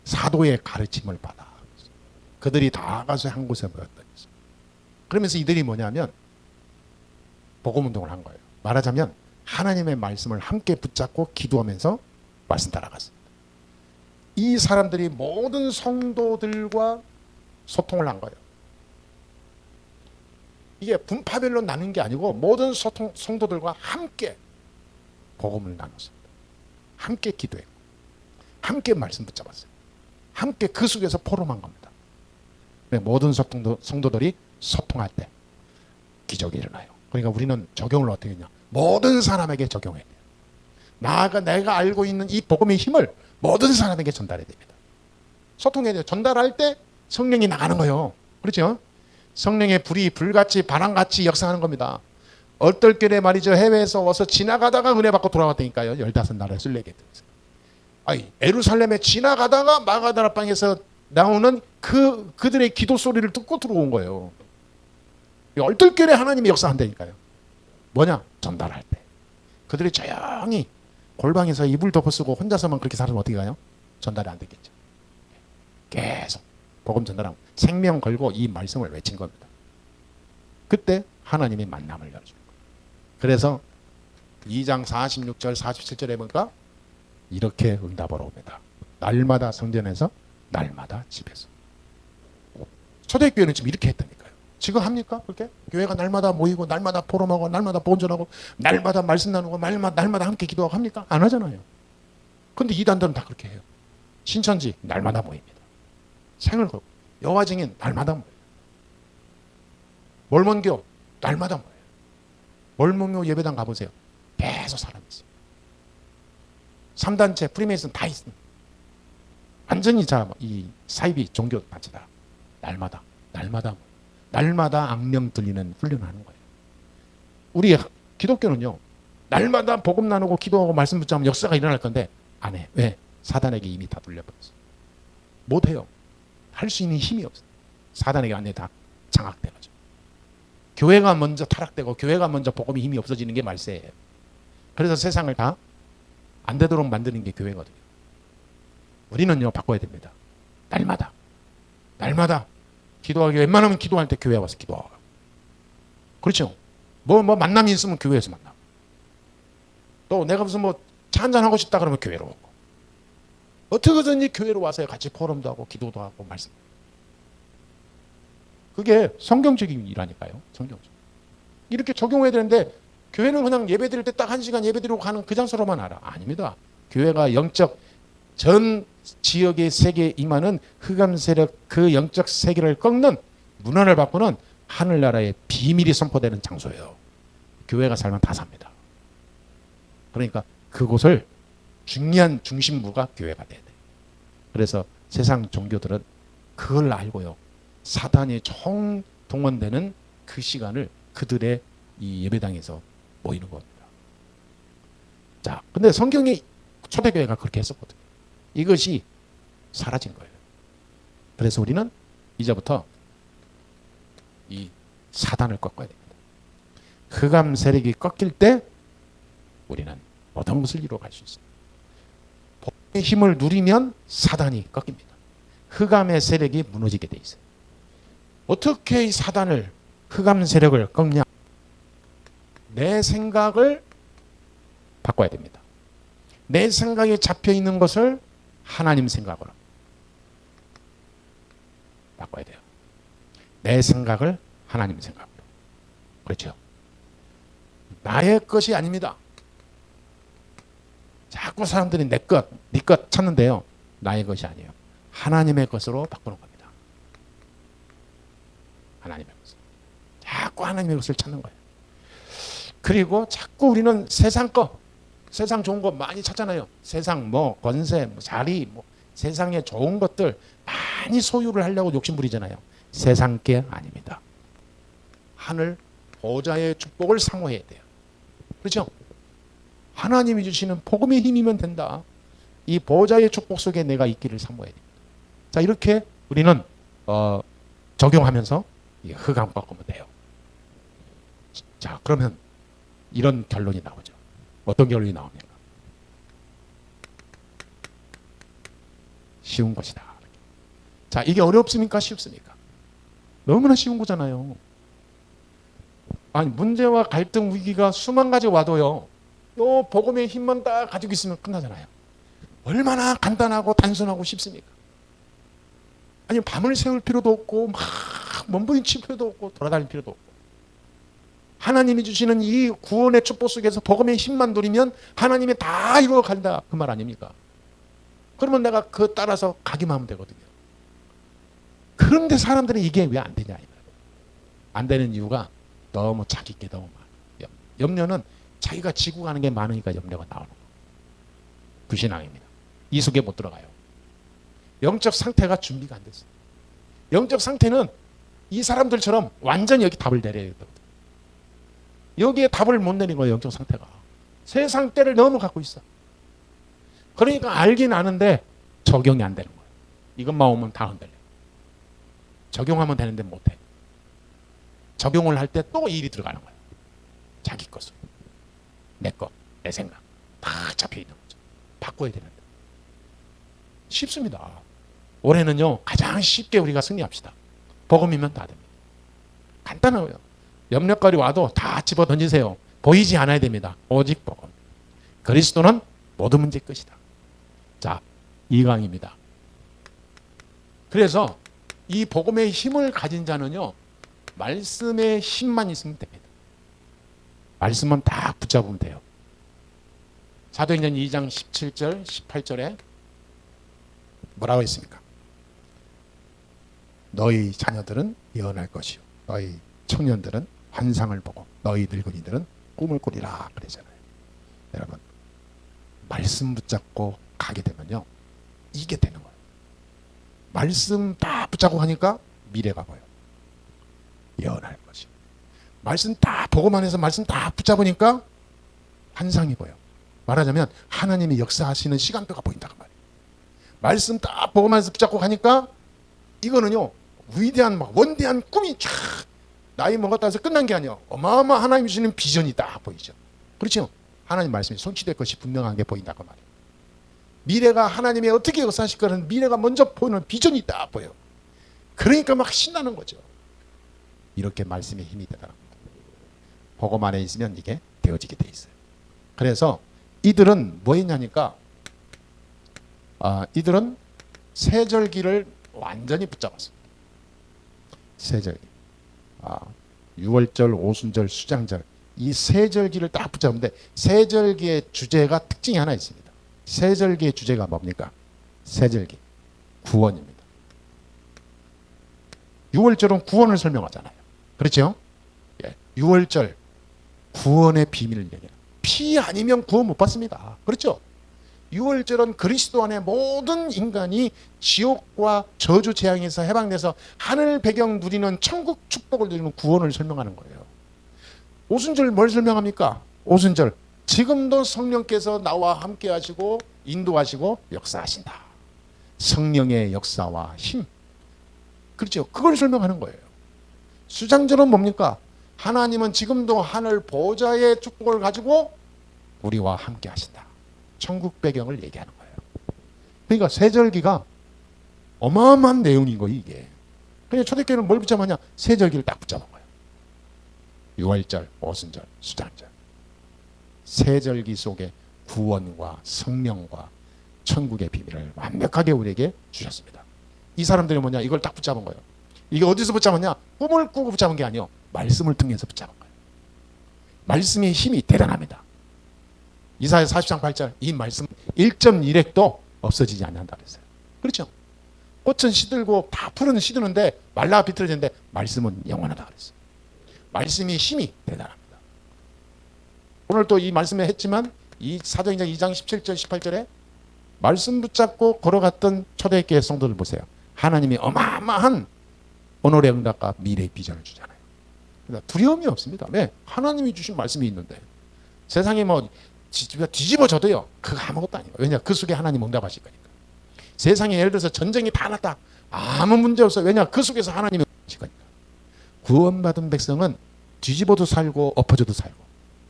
사도의 가르침을 받아 그들이 다 가서 한 곳에 모였다. 그러면서 이들이 뭐냐면 복음운동을 한 거예요. 말하자면 하나님의 말씀을 함께 붙잡고 기도하면서 말씀 따라갔습니다. 이 사람들이 모든 성도들과 소통을 한 거예요. 이게 분파별로 나눈 게 아니고 모든 성도들과 함께 복음을 나눴습니다. 함께 기도했고 함께 말씀 붙잡았어요. 함께 그 속에서 포럼한 겁니다. 모든 성도들이 소통할 때 기적이 일어나요. 그러니까 우리는 적용을 어떻게 했냐? 모든 사람에게 적용해야 돼요. 나아가 내가 알고 있는 이 복음의 힘을 모든 사람에게 전달해야 됩니다. 소통해야 돼요. 전달할 때 성령이 나가는 거예요. 그렇죠? 성령의 불이 불같이 바람같이 역사하는 겁니다. 얼떨결에 말이죠. 해외에서 와서 지나가다가 은혜 받고 돌아왔다니까요. 15나라에 순례게 됐어요. 아니, 예루살렘에 지나가다가 마가다라 방에서 나오는 그들의 기도 소리를 듣고 들어온 거예요. 얼떨결에 하나님이 역사한다니까요. 뭐냐? 전달할 때. 그들이 조용히 골방에서 이불 덮어쓰고 혼자서만 그렇게 살면 어떻게 가요? 전달이 안 되겠죠. 계속 복음 전달하고 생명 걸고 이 말씀을 외친 겁니다. 그때 하나님이 만남을 열어주는 거예요. 그래서 2장 46절 47절에 보니까 이렇게 응답하러 옵니다. 날마다 성전에서 날마다 집에서. 초대교회는 지금 이렇게 했다니까요. 지금 합니까? 그렇게? 교회가 날마다 모이고 날마다 포럼하고 날마다 본전하고 날마다 말씀 나누고 날마다 함께 기도하고 합니까? 안 하잖아요. 근데 이단들은 다 그렇게 해요. 신천지 날마다 모입니다. 생을 걸고 여호와 증인 날마다 모여요. 몰몬교 날마다 모여요. 몰몬교 예배당 가보세요. 계속 사람이 있어요. 3단체 프리메이슨 다 있습니다. 완전히 이 사이비 종교 단체다. 날마다 악령 들리는 훈련하는 거예요. 우리 기독교는요, 날마다 복음 나누고 기도하고 말씀 붙잡으면 역사가 일어날 건데 안 해. 왜? 사단에게 이미 다 돌려버렸어. 못해요. 할 수 있는 힘이 없어요. 사단에게 안에 다 장악돼가지고. 교회가 먼저 타락되고 교회가 먼저 복음이 힘이 없어지는 게 말세예요. 그래서 세상을 다 안 되도록 만드는 게 교회거든요. 우리는요, 바꿔야 됩니다. 날마다 기도하기, 웬만하면 기도할 때 교회에 와서 기도하고. 그렇죠? 뭐 만남이 있으면 교회에서 만나고. 또 내가 무슨 차 한잔 하고 싶다 그러면 교회로 오고. 어떻게든지 교회로 와서 같이 포럼도 하고 기도도 하고 말씀. 그게 성경적인 일이라니까요. 성경적. 이렇게 적용해야 되는데 교회는 그냥 예배 드릴 때 딱 1시간 예배 드리고 가는 그 장소로만 알아. 아닙니다. 교회가 영적 전 지역의 세계에 임하는 흑암 세력, 그 영적 세계를 꺾는 문화를 바꾸는 하늘나라의 비밀이 선포되는 장소예요. 교회가 살면 다 삽니다. 그러니까 그곳을 중요한 중심부가 교회가 돼야 돼요. 그래서 세상 종교들은 그걸 알고요. 사단이 총동원되는 그 시간을 그들의 이 예배당에서 모이는 겁니다. 자, 근데 성경이 초대교회가 그렇게 했었거든요. 이것이 사라진 거예요. 그래서 우리는 이제부터 이 사단을 꺾어야 됩니다. 흑암 세력이 꺾일 때 우리는 모든 것을 이루어갈 수 있습니다. 복음의 힘을 누리면 사단이 꺾입니다. 흑암의 세력이 무너지게 돼 있어요. 어떻게 이 사단을, 흑암 세력을 꺾냐? 내 생각을 바꿔야 됩니다. 내 생각에 잡혀 있는 것을 하나님 생각으로 바꿔야 돼요. 내 생각을 하나님 생각으로. 그렇죠? 나의 것이 아닙니다. 자꾸 사람들이 내 것, 네 것 찾는데요. 나의 것이 아니에요. 하나님의 것으로 바꾸는 겁니다. 하나님의 것을. 자꾸 하나님의 것을 찾는 거예요. 그리고 자꾸 우리는 세상 거, 세상 좋은 거 많이 찾잖아요. 세상 권세, 자리, 세상의 좋은 것들 많이 소유를 하려고 욕심 부리잖아요. 세상 게 아닙니다. 하늘 보좌의 축복을 사모해야 돼요. 그렇죠? 하나님이 주시는 복음의 힘이면 된다. 이 보좌의 축복 속에 내가 있기를 사모해야 됩니다. 자, 이렇게 우리는 적용하면서 흑암 꺾으면 돼요. 자, 그러면 이런 결론이 나오죠. 어떤 결론이 나옵니까? 쉬운 것이다. 자, 이게 어렵습니까? 쉽습니까? 너무나 쉬운 거잖아요. 아니, 문제와 갈등, 위기가 수만 가지 와도요, 요 복음의 힘만 딱 가지고 있으면 끝나잖아요. 얼마나 간단하고 단순하고 쉽습니까? 아니, 밤을 새울 필요도 없고 막 몸부림칠 필요도 없고 돌아다닐 필요도 없고, 하나님이 주시는 이 구원의 축복 속에서 복음의 힘만 누리면 하나님이 다 이루어간다, 그 말 아닙니까? 그러면 내가 그 따라서 가기만 하면 되거든요. 그런데 사람들은 이게 왜 안 되냐? 안 되는 이유가 너무 자기 게 너무 많아요. 염려는 자기가 지고 가는 게 많으니까 염려가 나오는 거예요. 불신앙입니다. 이 속에 못 들어가요. 영적 상태가 준비가 안 됐어요. 영적 상태는 이 사람들처럼 완전히 여기 답을 내려야 되거든요. 여기에 답을 못 내린 거예요. 영적 상태가. 세상 때를 너무 갖고 있어. 그러니까 알긴 아는데 적용이 안 되는 거예요. 이것만 오면 다 흔들려. 적용하면 되는데 못해. 적용을 할 때 또 일이 들어가는 거예요. 자기 것으로. 내 것, 내 생각. 다 잡혀 있는 거죠. 바꿔야 되는데. 쉽습니다. 올해는요 가장 쉽게 우리가 승리합시다. 복음이면 다 됩니다. 간단해요. 염려거리 와도 다 집어 던지세요. 보이지 않아야 됩니다. 오직 복음. 그리스도는 모든 문제 끝이다. 자, 2강입니다. 그래서 이 복음의 힘을 가진 자는요 말씀의 힘만 있으면 됩니다. 말씀만 딱 붙잡으면 돼요. 사도행전 2장 17절 18절에 뭐라고 했습니까? 너희 자녀들은 예언할 것이요 너희 청년들은 환상을 보고 너희 늙은이들은 꿈을 꾸리라 그러잖아요. 여러분 말씀 붙잡고 가게 되면요 이게 되는 거예요. 말씀 다 붙잡고 가니까 미래가 보여. 예언할 것이요. 말씀 다 보고만 해서 말씀 다 붙잡으니까 환상이 보여. 말하자면 하나님이 역사하시는 시간표가 보인다고 말이에요. 말씀 딱 보고만 해서 붙잡고 가니까 이거는요 위대한 막 원대한 꿈이 쫙 나이 먹었다 해서 끝난 게 아니에요. 어마어마한 하나님 주시는 비전이 딱 보이죠. 그렇죠? 하나님 말씀이 성취될 것이 분명하게 보인다고 말이에요. 미래가 하나님이 어떻게 역사하실 거는 미래가 먼저 보이는 비전이 딱 보여요. 그러니까 막 신나는 거죠. 이렇게 말씀의 힘이 되더라고요. 복음 안에 있으면 이게 되어지게 돼 있어요. 그래서 이들은 뭐 했냐니까 이들은 세절기를 완전히 붙잡았습니다. 세절기. 6월절, 오순절, 수장절 이 세절기를 딱 붙잡는데 세절기의 주제가 특징이 하나 있습니다. 세절기의 주제가 뭡니까? 세절기 구원입니다. 6월절은 구원을 설명하잖아요. 그렇죠? 6월절 구원의 비밀을 얘기해요. 피 아니면 구원 못 받습니다. 그렇죠? 6월절은 그리스도 안에 모든 인간이 지옥과 저주 재앙에서 해방돼서 하늘 배경 누리는 천국 축복을 누리는 구원을 설명하는 거예요. 오순절 뭘 설명합니까? 오순절 지금도 성령께서 나와 함께 하시고 인도하시고 역사하신다. 성령의 역사와 힘. 그렇죠? 그걸 설명하는 거예요. 수장절은 뭡니까? 하나님은 지금도 하늘 보좌의 축복을 가지고 우리와 함께 하신다. 천국 배경을 얘기하는 거예요. 그러니까 세절기가 어마어마한 내용인 거예요, 이게. 그냥 초대교회는 뭘 붙잡았냐? 세절기를 딱 붙잡은 거예요. 6월절, 오순절, 수장절. 세절기 속에 구원과 성령과 천국의 비밀을 완벽하게 우리에게 주셨습니다. 이 사람들이 뭐냐? 이걸 딱 붙잡은 거예요. 이게 어디서 붙잡았냐? 꿈을 꾸고 붙잡은 게 아니에요. 말씀을 통해서 붙잡은 거예요. 말씀의 힘이 대단합니다. 이사야 40장 8절 이 말씀 1.1핵도 없어지지 않는다 그랬어요. 그렇죠? 꽃은 시들고 다 풀은 시드는데 말라 비틀어지는데 말씀은 영원하다 그랬어요. 말씀의 힘이 대단합니다. 오늘 또 이 말씀에 했지만 이 사도행전 2장 17절 18절에 말씀 붙잡고 걸어갔던 초대교회 성도들 보세요. 하나님이 어마어마한 오늘의 응답과 미래의 비전을 주잖아요. 그러니까 두려움이 없습니다. 왜? 하나님이 주신 말씀이 있는데 세상에 뭐 뒤집어져도요 그거 아무것도 아니에요. 왜냐? 그 속에 하나님 응답하실 거니까. 세상에 예를 들어서 전쟁이 다 났다. 아무 문제 없어요. 왜냐? 그 속에서 하나님이 응답하실 거니까. 구원받은 백성은 뒤집어도 살고 엎어져도 살고.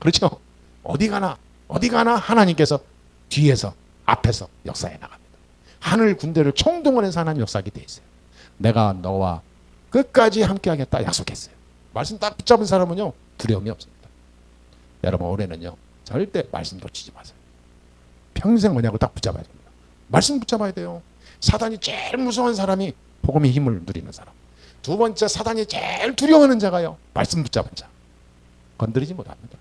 그렇죠? 어디 가나 하나님께서 뒤에서 앞에서 역사해 나갑니다. 하늘 군대를 총동원해서 하나님 역사하게 돼 있어요. 내가 너와 끝까지 함께 하겠다 약속했어요. 말씀 딱 붙잡은 사람은요 두려움이 없습니다. 여러분 올해는요 절대 말씀 놓치지 마세요. 평생 뭐냐고 딱 붙잡아야 됩니다. 말씀 붙잡아야 돼요. 사단이 제일 무서운 사람이 복음의 힘을 누리는 사람. 두 번째 사단이 제일 두려워하는 자가요 말씀 붙잡은 자. 건드리지 못합니다.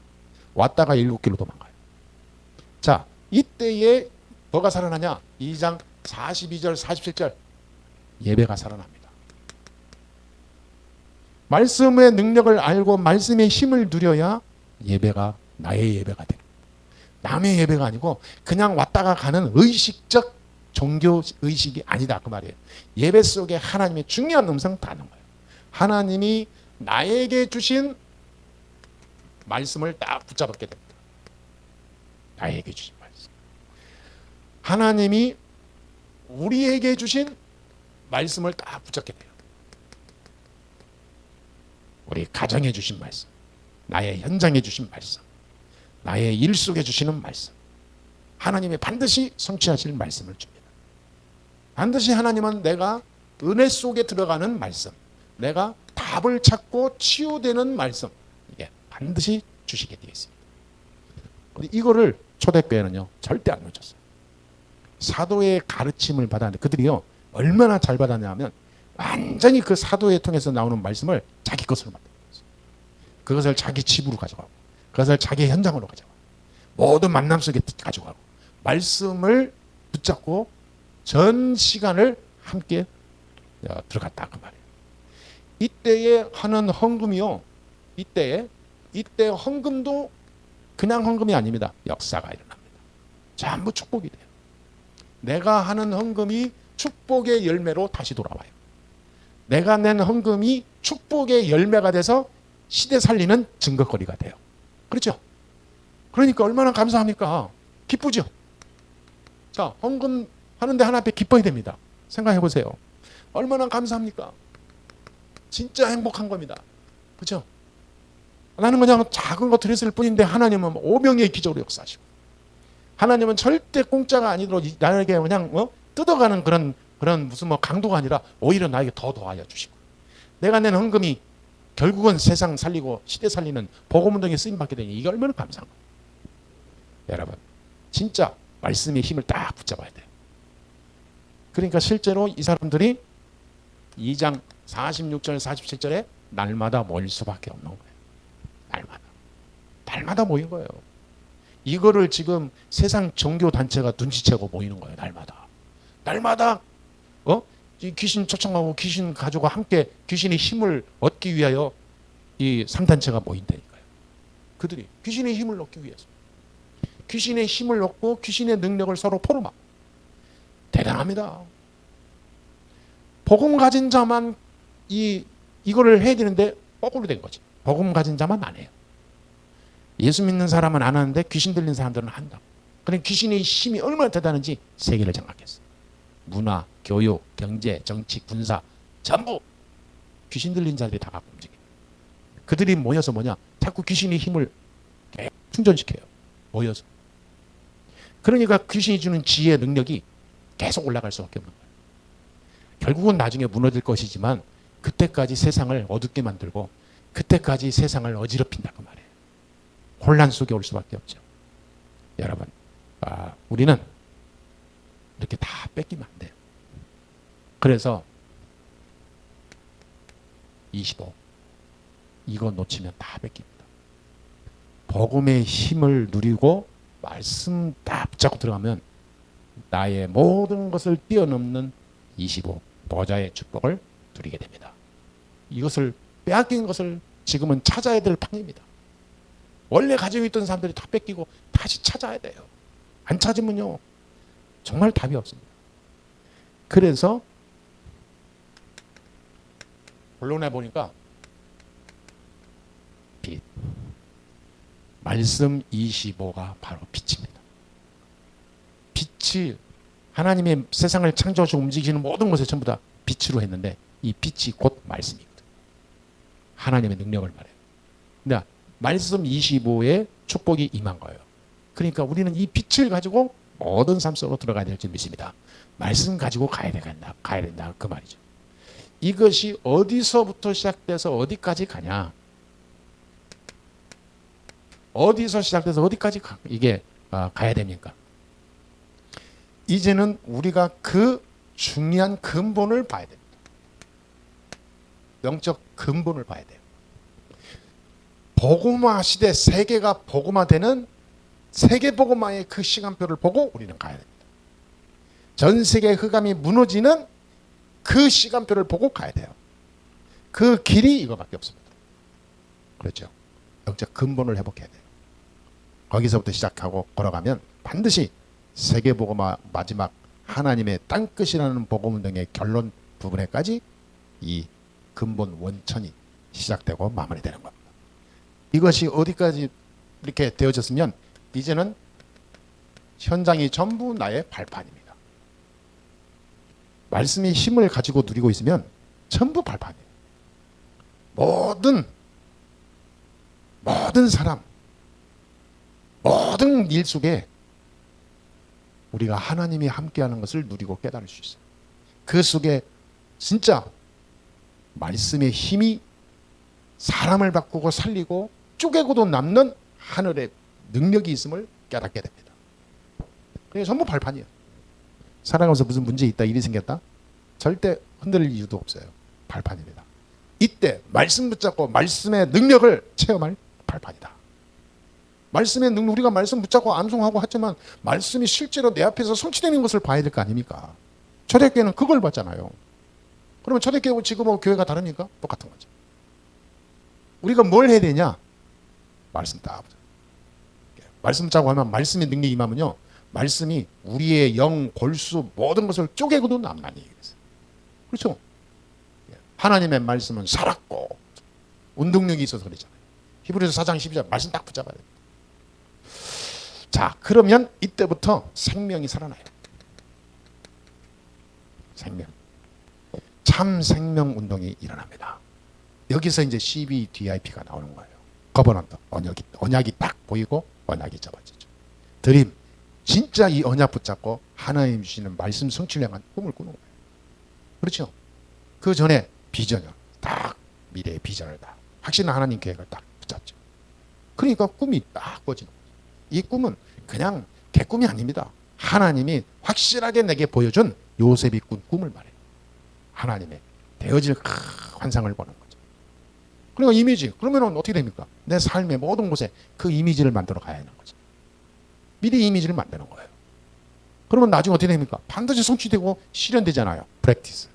왔다가 7길로 도망가요. 자, 이때에 뭐가 살아나냐? 2장 42절 47절 예배가 살아납니다. 말씀의 능력을 알고 말씀의 힘을 누려야 예배가 나의 예배가 돼요. 남의 예배가 아니고 그냥 왔다가 가는 의식적 종교 의식이 아니다 그 말이에요. 예배 속에 하나님의 중요한 음성 다 하는 거예요. 하나님이 나에게 주신 말씀을 딱 붙잡게 됩니다. 나에게 주신 말씀. 하나님이 우리에게 주신 말씀을 딱 붙잡게 돼요. 우리 가정에 주신 말씀, 나의 현장에 주신 말씀, 나의 일 속에 주시는 말씀, 하나님이 반드시 성취하실 말씀을 줍니다. 반드시 하나님은 내가 은혜 속에 들어가는 말씀, 내가 답을 찾고 치유되는 말씀, 이게 반드시 주시게 되어 있습니다. 이거를 초대교회는요 절대 안 놓쳤어요. 사도의 가르침을 받았는데 그들이요 얼마나 잘 받았냐면 완전히 그 사도에 통해서 나오는 말씀을 자기 것으로 만들었어요. 그것을 자기 집으로 가져가고 그것을 자기 현장으로 가져가고 모든 만남 속에 가져가고 말씀을 붙잡고 전 시간을 함께 들어갔다 그 말이에요. 이때에 하는 헌금이요 이때 헌금도 그냥 헌금이 아닙니다. 역사가 일어납니다. 전부 축복이 돼요. 내가 하는 헌금이 축복의 열매로 다시 돌아와요. 내가 낸 헌금이 축복의 열매가 돼서 시대 살리는 증거거리가 돼요. 그렇죠? 그러니까 얼마나 감사합니까? 기쁘죠? 자, 헌금 하는데 하나 앞에 기뻐야 됩니다. 생각해 보세요. 얼마나 감사합니까? 진짜 행복한 겁니다. 그렇죠? 나는 그냥 작은 거 드렸을 뿐인데 하나님은 오병이의 기적으로 역사하시고 하나님은 절대 공짜가 아니도록 나에게 그냥 뜯어가는 그런 무슨 강도가 아니라 오히려 나에게 더 도와여 주시고 내가 낸 헌금이 결국은 세상 살리고 시대 살리는 복음운동에 쓰임받게 되니 이게 얼마나 감사한 거예요. 여러분 진짜 말씀의 힘을 딱 붙잡아야 돼요. 그러니까 실제로 이 사람들이 2장 46절 47절에 날마다 모일 수밖에 없는 거예요. 날마다 모인 거예요. 이거를 지금 세상 종교단체가 눈치채고 모이는 거예요. 날마다 이 귀신 초청하고 귀신 가족과 함께 귀신의 힘을 얻기 위하여 이 3단체가 모인다니까요. 그들이 귀신의 힘을 얻기 위해서 귀신의 힘을 얻고 귀신의 능력을 서로 포럼하고 대단합니다. 복음 가진 자만 이거를 해야 되는데 거꾸로 된 거지. 복음 가진 자만 안 해요. 예수 믿는 사람은 안 하는데 귀신 들린 사람들은 한다. 그러니까 귀신의 힘이 얼마나 대단한지 세계를 장악했어요. 문화, 교육, 경제, 정치, 군사 전부 귀신 들린 자들이 다 갖고 움직여요. 그들이 모여서 자꾸 귀신의 힘을 충전시켜요. 모여서. 그러니까 귀신이 주는 지혜, 능력이 계속 올라갈 수밖에 없는 거예요. 결국은 나중에 무너질 것이지만 그때까지 세상을 어둡게 만들고 그때까지 세상을 어지럽힌다 그 말이에요. 혼란 속에 올 수밖에 없죠. 여러분, 우리는 이렇게 다 뺏기면 안 돼요. 그래서 25 이거 놓치면 다 뺏깁니다. 복음의 힘을 누리고 말씀 딱 붙잡고 들어가면 나의 모든 것을 뛰어넘는 25 보좌의 축복을 누리게 됩니다. 이것을 빼앗긴 것을 지금은 찾아야 될 판입니다. 원래 가지고 있던 사람들이 다 뺏기고 다시 찾아야 돼요. 안 찾으면요 정말 답이 없습니다. 그래서 본론에 보니까 빛 말씀 25가 바로 빛입니다. 빛이 하나님의 세상을 창조하시고 움직이시는 모든 것을 전부 다 빛으로 했는데 이 빛이 곧 말씀이거든요. 하나님의 능력을 말해요. 근데 말씀 25의 축복이 임한 거예요. 그러니까 우리는 이 빛을 가지고 모든 삶 속으로 들어가야 될 줄 믿습니다. 말씀 가지고 가야 된다 그 말이죠. 이것이 어디서부터 시작돼서 어디까지 가냐? 어디서 시작돼서 어디까지 이게 가야 됩니까? 이제는 우리가 그 중요한 근본을 봐야 됩니다. 영적 근본을 봐야 돼요. 복음화 시대 세계가 복음화되는 세계 복음화의 그 시간표를 보고 우리는 가야 됩니다. 전 세계 흑암이 무너지는 그 시간표를 보고 가야 돼요. 그 길이 이거밖에 없습니다. 그렇죠. 영적 근본을 회복해야 돼요. 거기서부터 시작하고 걸어가면 반드시 세계 복음화 마지막 하나님의 땅끝이라는 복음운동의 결론 부분에까지 이 근본 원천이 시작되고 마무리되는 겁니다. 이것이 어디까지 이렇게 되어졌으면 이제는 현장이 전부 나의 발판입니다. 말씀의 힘을 가지고 누리고 있으면 전부 발판이에요. 모든 사람, 모든 일 속에 우리가 하나님이 함께하는 것을 누리고 깨달을 수 있어요. 그 속에 진짜 말씀의 힘이 사람을 바꾸고 살리고 쪼개고도 남는 하늘의 능력이 있음을 깨닫게 됩니다. 그게 전부 발판이에요. 살아가면서 무슨 문제 있다, 일이 생겼다? 절대 흔들릴 이유도 없어요. 발판입니다. 이때 말씀 붙잡고 말씀의 능력을 체험할 발판이다. 말씀의 능력, 우리가 말씀 붙잡고 암송하고 하지만 말씀이 실제로 내 앞에서 성취되는 것을 봐야 될 거 아닙니까? 초대교회는 그걸 봤잖아요. 그러면 초대교회하고 지금하고 교회가 다릅니까? 똑같은 거죠. 우리가 뭘 해야 되냐? 말씀 딱 보자. 말씀 붙잡고 하면 말씀의 능력이 임하면요, 말씀이 우리의 영, 골수 모든 것을 쪼개고도 남다는 얘기겠어요. 그렇죠? 하나님의 말씀은 살았고 운동력이 있어서 그러잖아요. 히브리서 4장 12절 말씀 딱 붙잡아야 돼요. 자, 그러면 이때부터 생명이 살아나요. 생명. 참 생명 운동이 일어납니다. 여기서 이제 CBDIP가 나오는 거예요. 거버넌트, 언약이 딱 보이고 언약이 잡아지죠. 드림, 진짜 이 언약 붙잡고 하나님 주시는 말씀 성취를 향한 꿈을 꾸는 거예요. 그렇죠? 그 전에 비전이요. 딱 미래의 비전을 딱 확신한 하나님 계획을 딱 붙잡죠. 그러니까 꿈이 딱 꿔지는 거예요. 이 꿈은 그냥 개꿈이 아닙니다. 하나님이 확실하게 내게 보여준 요셉이 꾼 꿈을 말해요. 하나님의 되어질 환상을 보는 거죠. 그러니까 이미지, 그러면 어떻게 됩니까? 내 삶의 모든 곳에 그 이미지를 만들어 가야 하는 거죠. 미리 이미지를 만드는 거예요. 그러면 나중에 어떻게 됩니까? 반드시 성취되고 실현되잖아요. 프랙티스.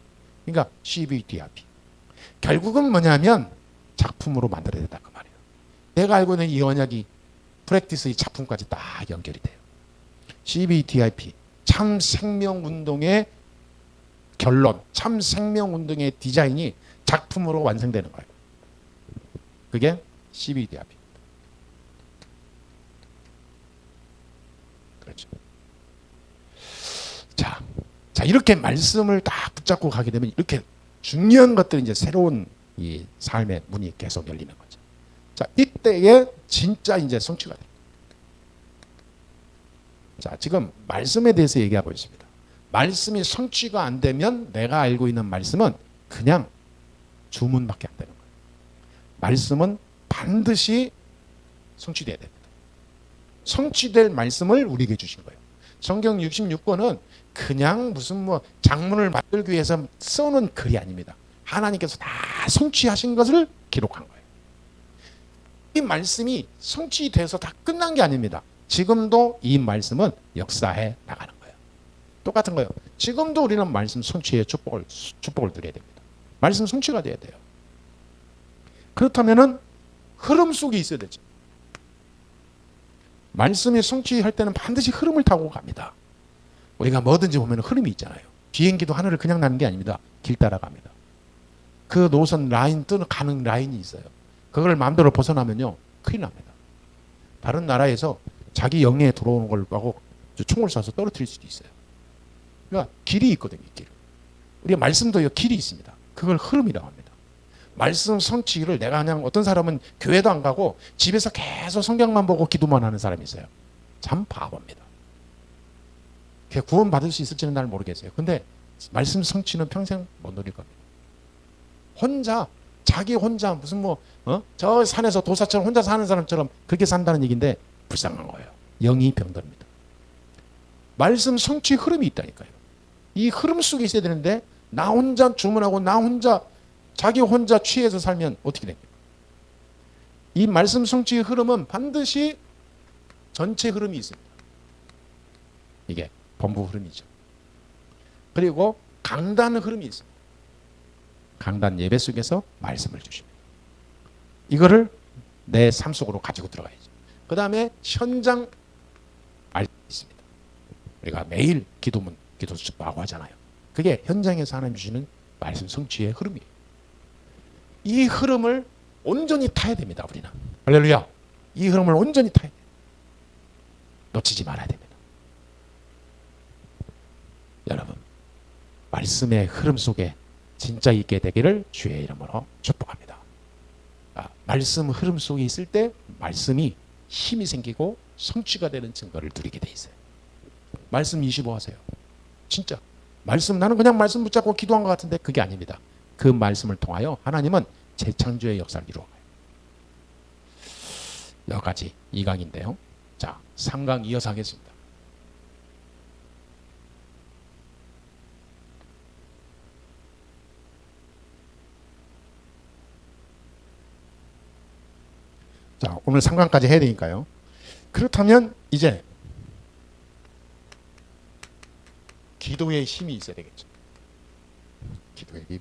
그러니까 CBDRP. 결국은 뭐냐면 작품으로 만들어야 된다 그 말이에요. 내가 알고 있는 이 언약이 프랙티스의 작품까지 딱 연결이 돼요. CBDIP, 참 생명운동의 결론, 참 생명운동의 디자인이 작품으로 완성되는 거예요. 그게 CBDIP. 그렇죠. 자, 이렇게 말씀을 딱 붙잡고 가게 되면 이렇게 중요한 것들이 이제 새로운 이 삶의 문이 계속 열리는 거죠. 자, 이때에 진짜 이제 성취가 됩니다. 자, 지금 말씀에 대해서 얘기하고 있습니다. 말씀이 성취가 안 되면 내가 알고 있는 말씀은 그냥 주문밖에 안 되는 거예요. 말씀은 반드시 성취돼야 됩니다. 성취될 말씀을 우리에게 주신 거예요. 성경 66권은 그냥 무슨 뭐 장문을 만들기 위해서 써놓은 글이 아닙니다. 하나님께서 다 성취하신 것을 기록한 거예요. 이 말씀이 성취돼서 다 끝난 게 아닙니다. 지금도 이 말씀은 역사해 나가는 거예요. 똑같은 거예요. 지금도 우리는 말씀 성취의 축복을 드려야 됩니다. 말씀 성취가 돼야 돼요. 그렇다면은 흐름 속에 있어야 되죠. 말씀이 성취할 때는 반드시 흐름을 타고 갑니다. 우리가 뭐든지 보면 흐름이 있잖아요. 비행기도 하늘을 그냥 나는 게 아닙니다. 길 따라갑니다. 그 노선 라인 가는 라인이 있어요. 그걸 마음대로 벗어나면요, 큰일 납니다. 다른 나라에서 자기 영내에 들어오는 걸 하고 총을 쏴서 떨어뜨릴 수도 있어요. 그러니까 길이 있거든요. 길. 우리가 말씀도요, 길이 있습니다. 그걸 흐름이라고 합니다. 말씀 성취를 내가 그냥 어떤 사람은 교회도 안 가고 집에서 계속 성경만 보고 기도만 하는 사람이 있어요. 참 바보입니다. 구원 받을 수 있을지는 날 모르겠어요. 근데 말씀 성취는 평생 못 누릴 겁니다. 자기 혼자 무슨 저 산에서 도사처럼 혼자 사는 사람처럼 그렇게 산다는 얘기인데 불쌍한 거예요. 영이 병듭니다. 말씀 성취 흐름이 있다니까요. 이 흐름 속에 있어야 되는데 나 혼자 주문하고 자기 혼자 취해서 살면 어떻게 됩니까? 이 말씀 성취의 흐름은 반드시 전체 흐름이 있습니다. 이게 본부 흐름이죠. 그리고 강단 흐름이 있습니다. 강단 예배 속에서 말씀을 주십니다. 이거를 내 삶 속으로 가지고 들어가야죠. 그 다음에 현장 말씀이 있습니다. 우리가 매일 기도 수업하고 하잖아요. 그게 현장에서 하나님 주시는 말씀 성취의 흐름이에요. 이 흐름을 온전히 타야 됩니다. 우리는. 할렐루야. 이 흐름을 온전히 타야 돼요. 놓치지 말아야 됩니다. 여러분, 말씀의 흐름 속에 진짜 있게 되기를 주의 이름으로 축복합니다. 말씀 흐름 속에 있을 때 말씀이 힘이 생기고 성취가 되는 증거를 누리게 돼 있어요. 말씀 25 하세요. 진짜. 말씀, 나는 그냥 말씀 붙잡고 기도한 것 같은데 그게 아닙니다. 그 말씀을 통하여 하나님은 재창조의 역사를 이루어가요. 여기까지 2강인데요. 자, 3강 이어서 하겠습니다. 자, 오늘 3강까지 해야 되니까요. 그렇다면 이제 기도의 힘이 있어야 되겠죠. 기도의 힘.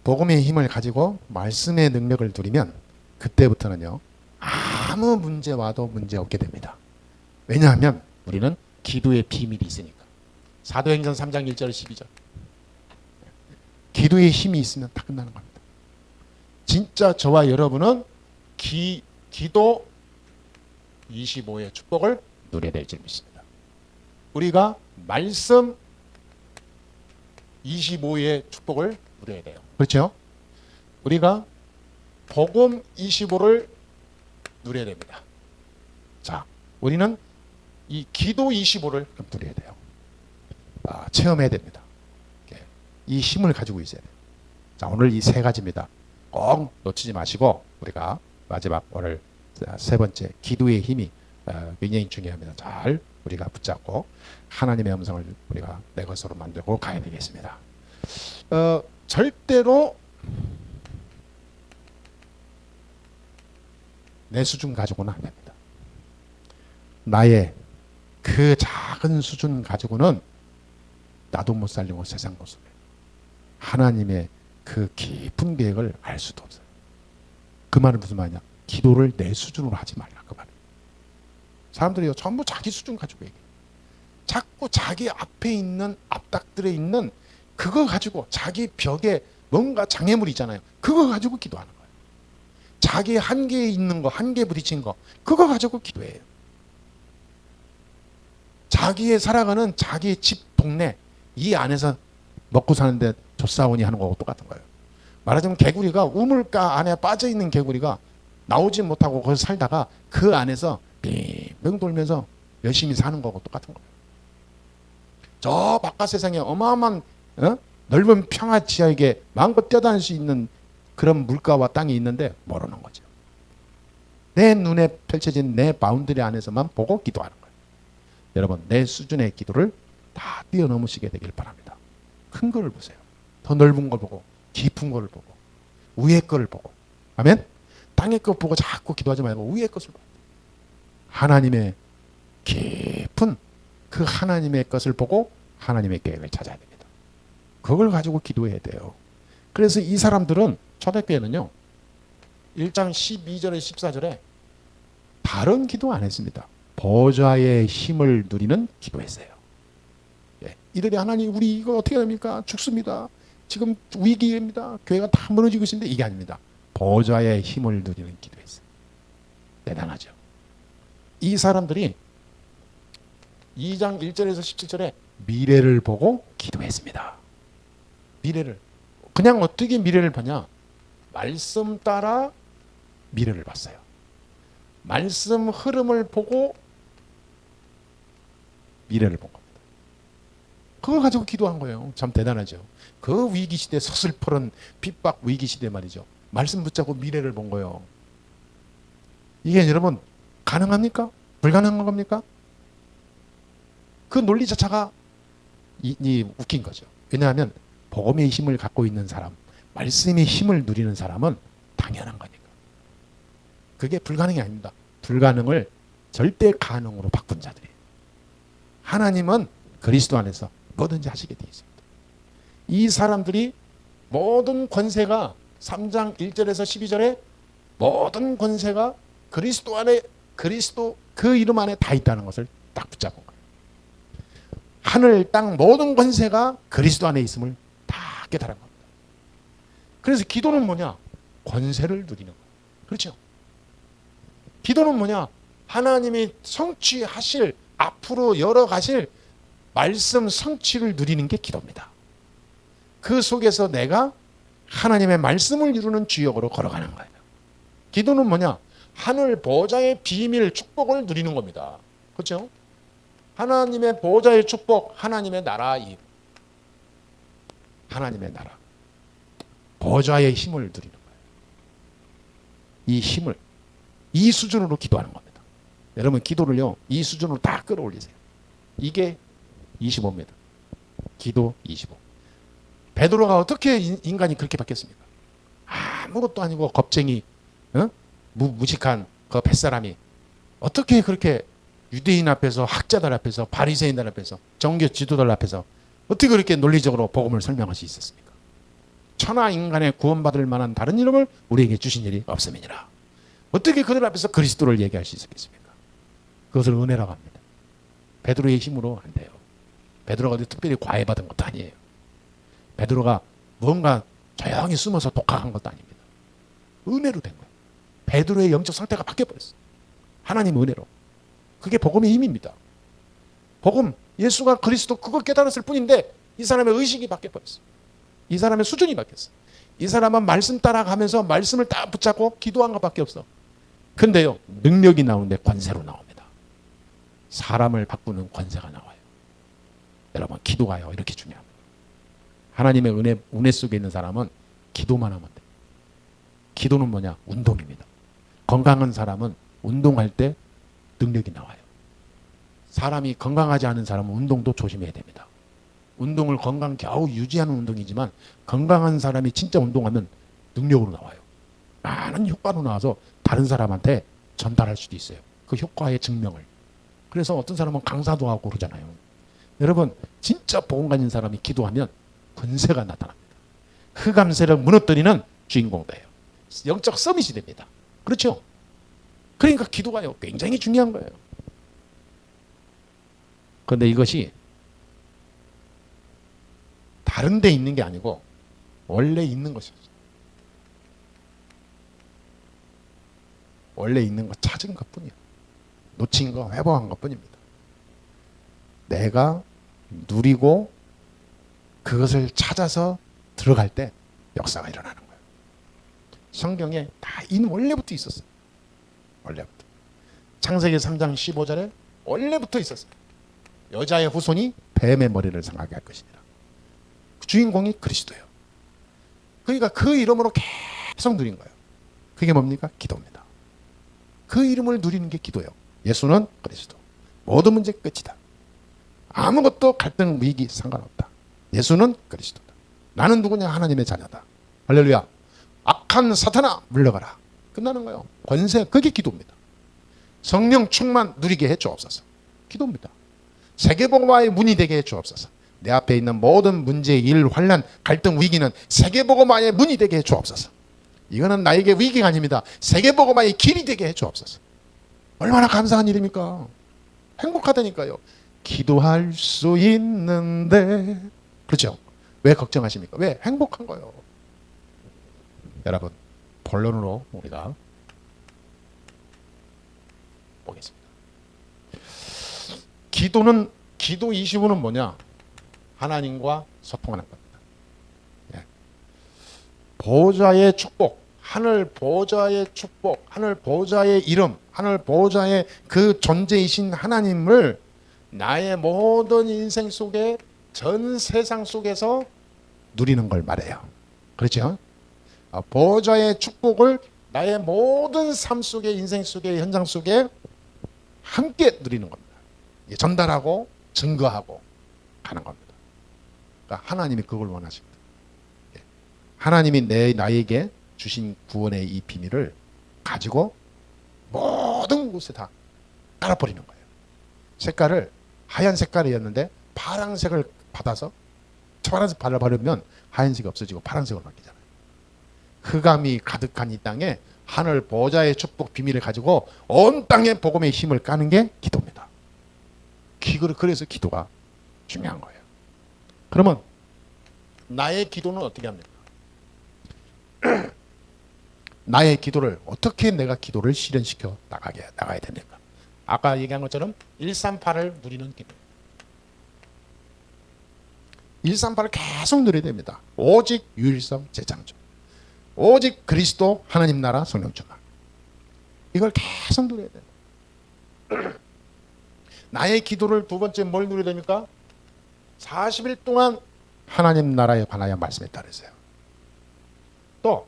복음의 힘을 가지고 말씀의 능력을 누리면 그때부터는요, 아무 문제 와도 문제 없게 됩니다. 왜냐하면 우리는 기도의 비밀이 있으니까. 사도행전 3장 1절 12절. 기도의 힘이 있으면 다 끝나는 겁니다. 진짜 저와 여러분은 기도 25의 축복을 누려야 될 줄 믿습니다. 우리가 말씀 25의 축복을 누려야 돼요. 그렇죠? 우리가 복음 25를 누려야 됩니다. 자, 우리는 이 기도 25를 누려야 돼요. 체험해야 됩니다. 이 힘을 가지고 있어야 돼요. 자, 오늘 이 세 가지입니다. 꼭 놓치지 마시고 우리가 마지막 오늘 세 번째 기도의 힘이 굉장히 중요합니다. 잘 우리가 붙잡고 하나님의 음성을 우리가 내 것으로 만들고 가야 되겠습니다. 절대로 내 수준 가지고는 안 됩니다. 나의 그 작은 수준 가지고는 나도 못 살리고 세상 못 살려요. 하나님의 그 깊은 계획을 알 수도 없어요. 그 말은 무슨 말이냐? 기도를 내 수준으로 하지 말라 그 말이에요. 사람들이요 전부 자기 수준 가지고 얘기해요. 자꾸 자기 앞에 있는 앞닥들에 있는 그거 가지고 자기 벽에 뭔가 장애물 있잖아요. 그거 가지고 기도하는 거예요. 자기 한계에 있는 거, 한계에 부딪힌 거 그거 가지고 기도해요. 자기의 살아가는 자기 집, 동네 이 안에서 먹고 사는데 조사원이 하는 거하고 똑같은 거예요. 말하자면 개구리가 우물가 안에 빠져있는 개구리가 나오지 못하고 거기서 살다가 그 안에서 빙빙 돌면서 열심히 사는 거하고 똑같은 거예요. 저 바깥 세상에 어마어마한 넓은 평화 지역에 마음껏 뛰어다닐 수 있는 그런 물가와 땅이 있는데 모르는 거죠. 내 눈에 펼쳐진 내 바운더리 안에서만 보고 기도하는 거예요. 여러분 내 수준의 기도를 다 뛰어넘으시게 되길 바랍니다. 큰 거를 보세요. 더 넓은 걸 보고 깊은 걸 보고 위의 거를 보고 아멘? 땅의 것 보고 자꾸 기도하지 말고 위의 것을 보고 하나님의 깊은 그 하나님의 것을 보고 하나님의 계획을 찾아야 됩니다. 그걸 가지고 기도해야 돼요. 그래서 이 사람들은 초대교회는요 1장 12절에 14절에 다른 기도 안 했습니다. 보좌의 힘을 누리는 기도했어요. 이들이 하나님 우리 이거 어떻게 됩니까? 죽습니다. 지금 위기입니다. 교회가 다 무너지고 있는데 이게 아닙니다. 보좌의 힘을 누리는 기도했어요. 대단하죠. 이 사람들이 2장 1절에서 17절에 미래를 보고 기도했습니다. 미래를. 그냥 어떻게 미래를 보냐? 말씀 따라 미래를 봤어요. 말씀 흐름을 보고 미래를 본 겁니다. 그걸 가지고 기도한 거예요. 참 대단하죠. 그 위기시대 서슬퍼런 핍박 위기시대 말이죠. 말씀 붙잡고 미래를 본 거예요. 이게 여러분 가능합니까? 불가능한 겁니까? 그 논리 자체가 웃긴 거죠. 왜냐하면 복음의 힘을 갖고 있는 사람, 말씀의 힘을 누리는 사람은 당연한 거니까. 그게 불가능이 아닙니다. 불가능을 절대 가능으로 바꾼 자들이에요. 하나님은 그리스도 안에서 뭐든지 하시게 되어 있습니다. 이 사람들이 모든 권세가 3장 1절에서 12절에 모든 권세가 그리스도 안에 그리스도 그 이름 안에 다 있다는 것을 딱 붙잡은 거예요. 하늘 땅 모든 권세가 그리스도 안에 있음을 다 깨달은 겁니다. 그래서 기도는 뭐냐? 권세를 누리는 거예요. 그렇죠? 기도는 뭐냐? 하나님이 성취하실 앞으로 열어가실 말씀 성취를 누리는 게 기도입니다. 그 속에서 내가 하나님의 말씀을 이루는 주역으로 걸어가는 거예요. 기도는 뭐냐? 하늘 보좌의 비밀 축복을 누리는 겁니다. 그렇죠? 하나님의 보호자의 축복, 하나님의 나라, 하나님의 나라, 보호자의 힘을 누리는 거예요. 이 힘을 이 수준으로 기도하는 겁니다. 여러분 기도를요 이 수준으로 다 끌어올리세요. 이게 25입니다. 기도 25. 베드로가 어떻게 인간이 그렇게 바뀌었습니까? 아무것도 아니고 겁쟁이, 무식한 그 뱃사람이 어떻게 그렇게 유대인 앞에서, 학자들 앞에서, 바리새인들 앞에서, 종교 지도자들 앞에서 어떻게 그렇게 논리적으로 복음을 설명할 수 있었습니까? 천하 인간의 구원받을 만한 다른 이름을 우리에게 주신 일이 없음이니라. 어떻게 그들 앞에서 그리스도를 얘기할 수 있었겠습니까? 그것을 은혜라고 합니다. 베드로의 힘으로 안 돼요. 베드로가 특별히 과외받은 것도 아니에요. 베드로가 뭔가 조용히 숨어서 독학한 것도 아닙니다. 은혜로 된 거예요. 베드로의 영적 상태가 바뀌어버렸어요. 하나님 은혜로. 그게 복음의 힘입니다. 복음, 예수가 그리스도 그걸 깨달았을 뿐인데 이 사람의 의식이 바뀌어버렸어요. 이 사람의 수준이 바뀌었어요. 이 사람은 말씀 따라가면서 말씀을 딱 붙잡고 기도한 것밖에 없어. 근데요 능력이 나오는데 권세로 나옵니다. 사람을 바꾸는 권세가 나와요. 여러분 기도가요 이렇게 중요합니다. 하나님의 은혜 속에 있는 사람은 기도만 하면 돼요. 기도는 뭐냐? 운동입니다. 건강한 사람은 운동할 때 능력이 나와요. 사람이 건강하지 않은 사람은 운동도 조심해야 됩니다. 운동을 건강 겨우 유지하는 운동이지만 건강한 사람이 진짜 운동하면 능력으로 나와요. 많은 효과로 나와서 다른 사람한테 전달할 수도 있어요. 그 효과의 증명을. 그래서 어떤 사람은 강사도 하고 그러잖아요. 여러분 진짜 복음 가진 사람이 기도하면 권세가 나타납니다. 흑암세를 무너뜨리는 주인공이에요. 영적 서밋이 됩니다. 그렇죠? 그러니까 기도가요 굉장히 중요한 거예요. 그런데 이것이 다른 데 있는 게 아니고 원래 있는 것이었어요. 원래 있는 거 찾은 것뿐이에요. 놓친 거 회복한 것뿐입니다. 내가 누리고 그것을 찾아서 들어갈 때 역사가 일어나는 거예요. 성경에 다 원래부터 있었어요. 원래부터. 창세기 3장 15절에 원래부터 있었어요. 여자의 후손이 뱀의 머리를 상하게 할 것이니라. 주인공이 그리스도예요. 그러니까 그 이름으로 계속 누린 거예요. 그게 뭡니까? 기도입니다. 그 이름을 누리는 게 기도예요. 예수는 그리스도. 모든 문제 끝이다. 아무것도 갈등, 위기 상관없다. 예수는 그리스도다. 나는 누구냐? 하나님의 자녀다. 할렐루야. 악한 사탄아 물러가라. 끝나는 거예요. 권세, 그게 기도입니다. 성령 충만 누리게 해 주옵소서. 기도입니다. 세계복음화의 문이 되게 해 주옵소서. 내 앞에 있는 모든 문제, 일, 환난, 갈등, 위기는 세계복음화의 문이 되게 해 주옵소서. 이거는 나에게 위기가 아닙니다. 세계복음화의 길이 되게 해 주옵소서. 얼마나 감사한 일입니까? 행복하다니까요. 기도할 수 있는데. 그렇죠? 왜 걱정하십니까? 왜? 행복한 거예요. 여러분 본론으로 우리가 보겠습니다. 기도 25는 뭐냐? 하나님과 소통하는 겁니다. 예. 보호자의 축복, 하늘 보호자의 축복, 하늘 보호자의 이름, 하늘 보호자의 그 존재이신 하나님을 나의 모든 인생 속에, 전 세상 속에서 누리는 걸 말해요. 그렇죠? 보호자의 축복을 나의 모든 삶 속에, 인생 속에, 현장 속에 함께 누리는 겁니다. 전달하고 증거하고 가는 겁니다. 그러니까 하나님이 그걸 원하십니다. 하나님이 나에게 주신 구원의 이 비밀을 가지고 모든 곳에 다 깔아버리는 거예요. 색깔을 하얀 색깔이었는데 파란색을 받아서 파란색 발라버리면 하얀색이 없어지고 파란색으로 바뀌잖아요. 흑암이 가득한 이 땅에 하늘 보호자의 축복 비밀을 가지고 온 땅에 복음의 힘을 까는 게 기도입니다. 그래서 기도가 중요한 거예요. 그러면 나의 기도는 어떻게 합니까? 나의 기도를 어떻게 내가 기도를 실현시켜 나가야 됩니까? 아까 얘기한 것처럼 138을 누리는 기도. 138을 계속 누려야 됩니다. 오직 유일성 재창조. 오직 그리스도 하나님 나라 성령 충만. 이걸 계속 누려야 돼요. 나의 기도를 두 번째 뭘 누려야 됩니까? 40일 동안 하나님 나라에 관하여 말씀에 따르세요. 또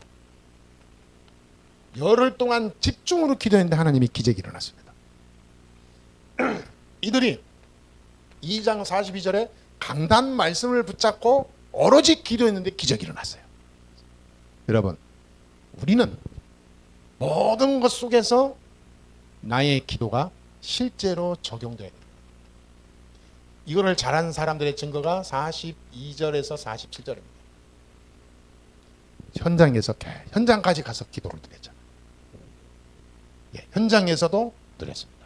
열흘 동안 집중으로 기도했는데 하나님이 기적이 일어났습니다. 이들이 2장 42절에 강단 말씀을 붙잡고 오로지 기도했는데 기적이 일어났어요. 여러분, 우리는 모든 것 속에서 나의 기도가 실제로 적용돼야 됩니다. 이거를 잘하는 사람들의 증거가 42절에서 47절입니다. 현장까지 가서 기도를 드렸잖아요. 예, 현장에서도 드렸습니다.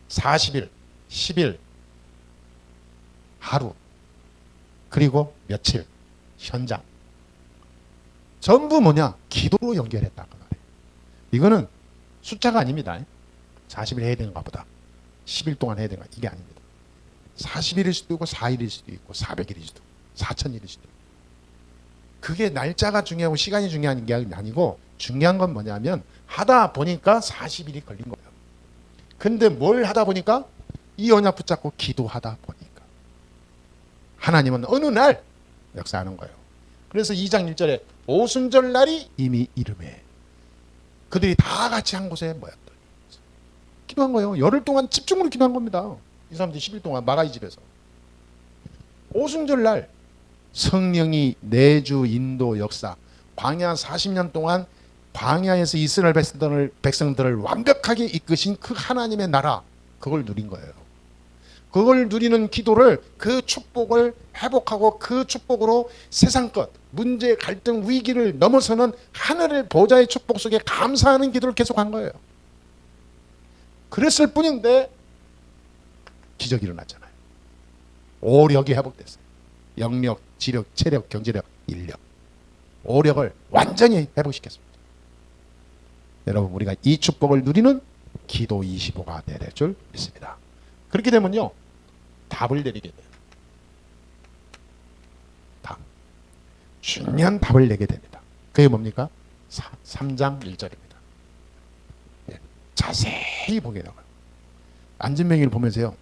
40일, 10일, 하루, 그리고 며칠, 현장. 전부 뭐냐? 기도로 연결했다. 그 말이에요. 이거는 숫자가 아닙니다. 40일 해야 되는가 보다. 10일 동안 해야 되는가. 이게 아닙니다. 40일일 수도 있고 4일일 수도 있고 400일일 수도 있고 4000일일 수도 있고. 그게 날짜가 중요하고 시간이 중요한 게 아니고 중요한 건 뭐냐면 하다 보니까 40일이 걸린 거예요. 근데 뭘 하다 보니까 이 언약 붙잡고 기도하다 보니까 하나님은 어느 날 역사하는 거예요. 그래서 2장 1절에 오순절 날이 이미 이름에 그들이 다 같이 한 곳에 모였더니 기도한 거예요. 열흘 동안 집중으로 기도한 겁니다. 이 사람들이 10일 동안 마가이 집에서. 오순절 날 성령이 내주 인도 역사, 광야 40년 동안 광야에서 이스라엘 백성들을 완벽하게 이끄신 그 하나님의 나라, 그걸 누린 거예요. 그걸 누리는 기도를, 그 축복을 회복하고 그 축복으로 세상 것, 문제, 갈등, 위기를 넘어서는 하늘의 보좌의 축복 속에 감사하는 기도를 계속한 거예요. 그랬을 뿐인데 기적이 일어났잖아요. 오력이 회복됐어요. 영력, 지력, 체력, 경제력, 인력. 오력을 완전히 회복시켰습니다. 여러분, 우리가 이 축복을 누리는 기도 25가 될 줄 믿습니다. 그렇게 되면요, 답을 내리게 돼요. 답. 중요한 답을 내게 됩니다. 그게 뭡니까? 3장 1절입니다. 예, 자세히 보게 나와요. 안진뱅이를 보면서요,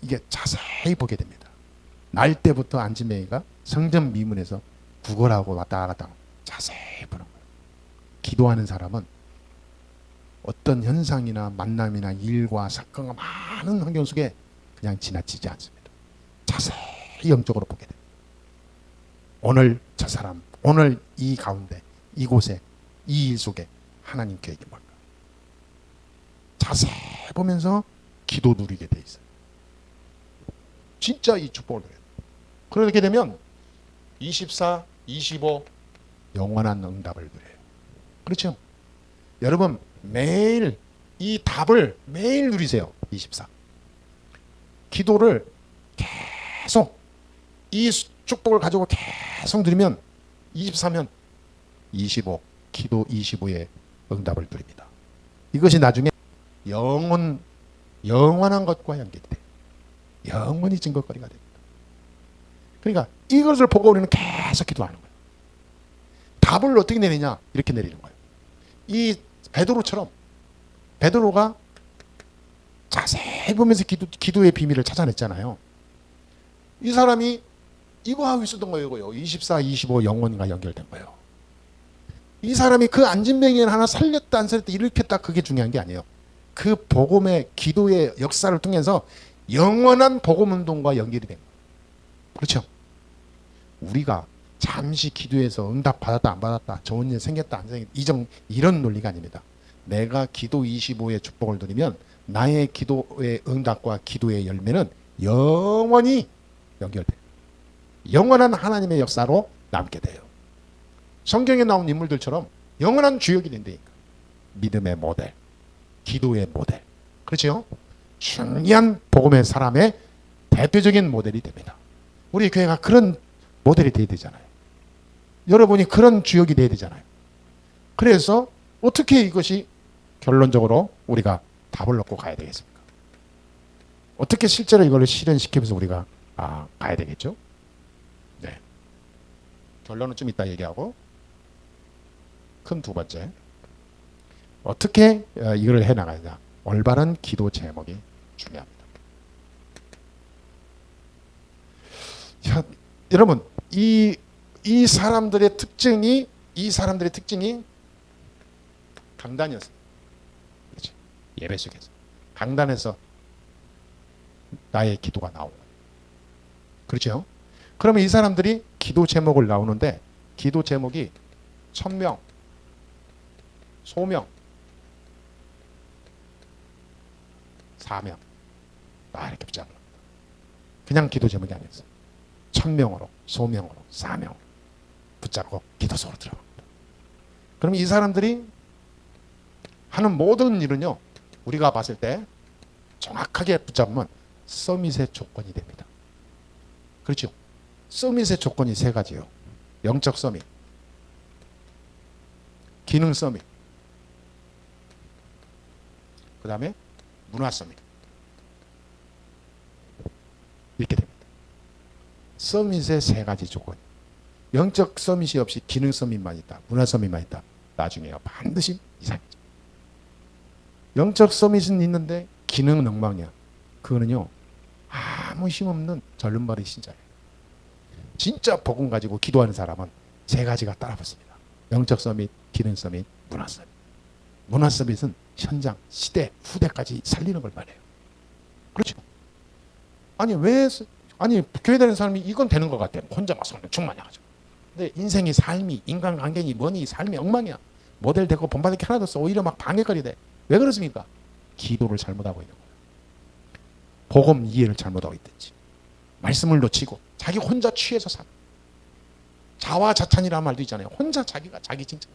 이게 자세히 보게 됩니다. 날 때부터 안진뱅이가 성전 미문에서 구걸하고 왔다 갔다 자세히 보는 거예요. 기도하는 사람은 어떤 현상이나 만남이나 일과 사건과 많은 환경 속에 그냥 지나치지 않습니다. 자세히 영적으로 보게 됩니다. 오늘 저 사람, 오늘 이 가운데, 이곳에, 이 일 속에 하나님 계획이 뭘까? 자세히 보면서 기도 누리게 돼 있어요. 진짜 이 축복을 누려요. 그렇게 되면 24, 25 영원한 응답을 누려요. 그렇죠? 여러분, 매일 이 답을 매일 누리세요. 24. 기도를 계속 이 축복을 가지고 계속 누리면 24면 25, 기도 25의 응답을 누립니다. 이것이 나중에 영원한 것과 연결이 돼요. 영원히 증거거리가 됩니다. 그러니까 이것을 보고 우리는 계속 기도하는 거예요. 답을 어떻게 내리냐? 이렇게 내리는 거예요. 이 베드로처럼 베드로가 자세히 보면서 기도의 비밀을 찾아냈잖아요. 이 사람이 이거 하고 있었던 거예요. 24, 25 영혼과 연결된 거예요. 이 사람이 그 안진뱅이를 하나 살렸다 안 살렸다 일으켰다, 그게 중요한 게 아니에요. 그 복음의 기도의 역사를 통해서 영원한 복음 운동과 연결이 된 거예요. 그렇죠? 우리가 잠시 기도해서 응답 받았다 안 받았다, 좋은 일 생겼다 안 생겼다, 이런 논리가 아닙니다. 내가 기도 25의 축복을 누리면 나의 기도의 응답과 기도의 열매는 영원히 연결돼요. 영원한 하나님의 역사로 남게 돼요. 성경에 나온 인물들처럼 영원한 주역이 된다니까. 믿음의 모델, 기도의 모델, 그렇죠? 중요한 복음의 사람의 대표적인 모델이 됩니다. 우리 교회가 그런 모델이 돼야 되잖아요. 여러분이 그런 주역이 돼야 되잖아요. 그래서 어떻게 이것이 결론적으로 우리가 답을 얻고 가야 되겠습니까? 어떻게 실제로 이걸 실현시키면서 우리가 가야 되겠죠? 네. 결론은 좀 이따 얘기하고, 큰 두 번째, 어떻게 이걸 해나가냐. 올바른 기도 제목이 중요합니다. 자, 여러분 이 사람들의 특징이 강단이었어요. 그렇지? 예배 속에서 강단에서 나의 기도가 나오는. 그렇죠? 그러면 이 사람들이 기도 제목을 나오는데 기도 제목이 천명, 소명, 사명 이렇게 붙잡는 겁니다. 그냥 기도 제목이 아니었어요. 천명으로, 소명으로, 사명으로 붙잡고 기도 속으로 들어갑니다. 그럼 이 사람들이 하는 모든 일은요, 우리가 봤을 때 정확하게 붙잡으면 서밋의 조건이 됩니다. 그렇죠? 서밋의 조건이 세 가지예요. 영적 서밋, 기능 서밋, 그 다음에 문화 서밋. 이렇게 됩니다. 서밋의 세 가지 조건. 영적 서밋이 없이 기능 서밋만 있다, 문화 서밋만 있다, 나중에요 반드시 이상해져. 영적 서밋은 있는데 기능은 엉망이야. 그거는요 아무 힘없는 절름발이 신자예요. 진짜 복음 가지고 기도하는 사람은 세 가지가 따라 붙습니다. 영적 서밋, 기능 서밋, 문화 서밋. 문화 서밋은 현장, 시대, 후대까지 살리는 걸 말해요. 그렇죠? 아니 교회 다니는 사람이 이건 되는 것 같아. 혼자 막 성령 충만해가지고. 근데 인생의 삶이, 인간관계니 뭐니 삶이 엉망이야. 모델 되고 본받을 게 하나도 없어. 오히려 막 방해거리 돼. 왜 그렇습니까? 기도를 잘못하고 있는 거예요. 복음 이해를 잘못하고 있든지, 말씀을 놓치고 자기 혼자 취해서 산. 자화자찬이라는 말도 있잖아요. 혼자 자기가 자기 칭찬.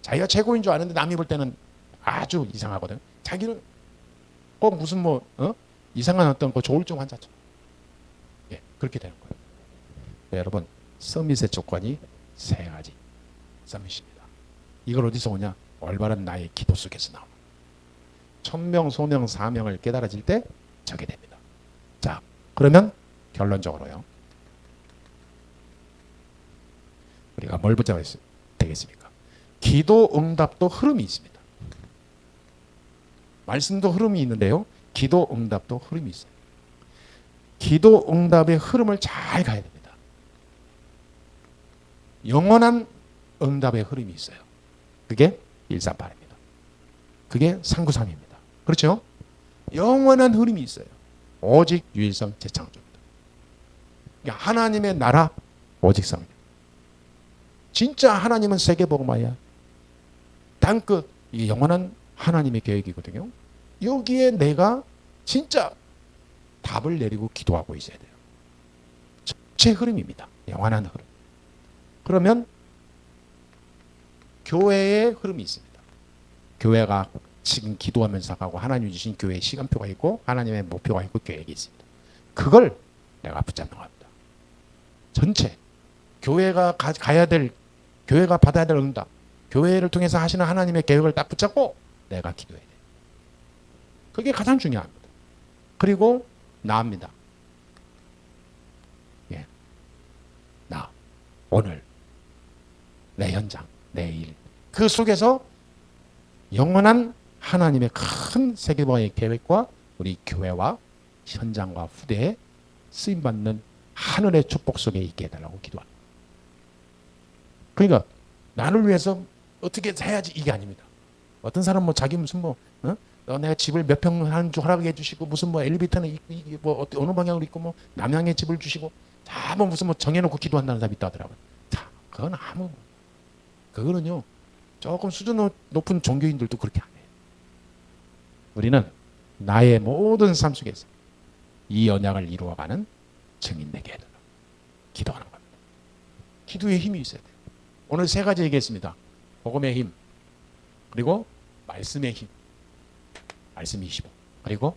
자기가 최고인 줄 아는데 남이 볼 때는 아주 이상하거든. 자기는 꼭 무슨 이상한 어떤 그 조울증 환자처럼. 예, 그렇게 되는 거예요. 네, 여러분, 서밋의 조건이 세 가지 서밋입니다. 이걸 어디서 오냐? 올바른 나의 기도 속에서 나옵니다. 천명, 소명, 사명을 깨달아질 때 저게 됩니다. 자, 그러면 결론적으로요. 우리가 뭘 붙잡아야 되겠습니까? 기도 응답도 흐름이 있습니다. 말씀도 흐름이 있는데요. 기도 응답도 흐름이 있어요. 기도 응답의 흐름을 잘 가야 됩니다. 영원한 응답의 흐름이 있어요. 그게 138입니다. 그게 393입니다. 그렇죠? 영원한 흐름이 있어요. 오직 유일성 재창조입니다. 그러니까 하나님의 나라 오직 성. 진짜 하나님은 세계복음화야. 땅끝 이게 영원한 하나님의 계획이거든요. 여기에 내가 진짜 답을 내리고 기도하고 있어야 돼요. 전체 흐름입니다. 영원한 흐름. 그러면 교회의 흐름이 있습니다. 교회가 지금 기도하면서 가고 하나님이 주신 교회의 시간표가 있고 하나님의 목표가 있고 계획이 있습니다. 그걸 내가 붙잡는 겁니다. 전체 교회가 가야 될, 교회가 받아야 될 응답, 교회를 통해서 하시는 하나님의 계획을 딱 붙잡고 내가 기도해야 돼요. 그게 가장 중요합니다. 그리고 나입니다. 예, 나 오늘 내 현장, 내 일, 그 속에서 영원한 하나님의 큰 세계화의 계획과 우리 교회와 현장과 후대에 쓰임받는 하늘의 축복 속에 있게 해달라고 기도합니다. 그러니까 나를 위해서 어떻게 해야지 이게 아닙니다. 어떤 사람 자기 무슨 내가 집을 몇 평 하는 줄 허락해 주시고 무슨 엘리베이터는 어느 방향으로 있고 남향에 집을 주시고 다 무슨 정해놓고 기도한다는 사람이 있다 하더라고요. 자, 그거는요 조금 수준 높은 종교인들도 그렇게 안 해요. 우리는 나의 모든 삶 속에서 이 언약을 이루어가는 증인 되게 해달라고 기도하는 겁니다. 기도에 힘이 있어야 돼요. 오늘 세 가지 얘기했습니다. 복음의 힘, 그리고 말씀의 힘, 말씀 25, 그리고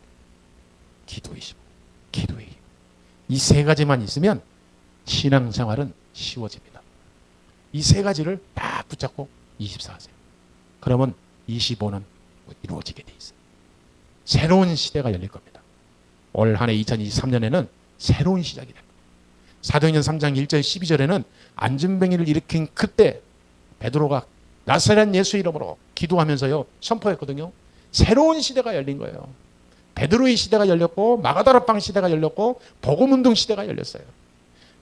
기도 25, 기도의 힘. 이 세 가지만 있으면 신앙생활은 쉬워집니다. 이 세 가지를 다 붙잡고 24하세요. 그러면 25는 이루어지게 돼 있어요. 새로운 시대가 열릴 겁니다. 올 한 해 2023년에는 새로운 시작이 됩니다. 사도행전 3장 1절 12절에는 안진뱅이를 일으킨 그때 베드로가 나사렛 예수 이름으로 기도하면서요 선포했거든요. 새로운 시대가 열린 거예요. 베드로의 시대가 열렸고 마가다락방 시대가 열렸고 복음운동 시대가 열렸어요.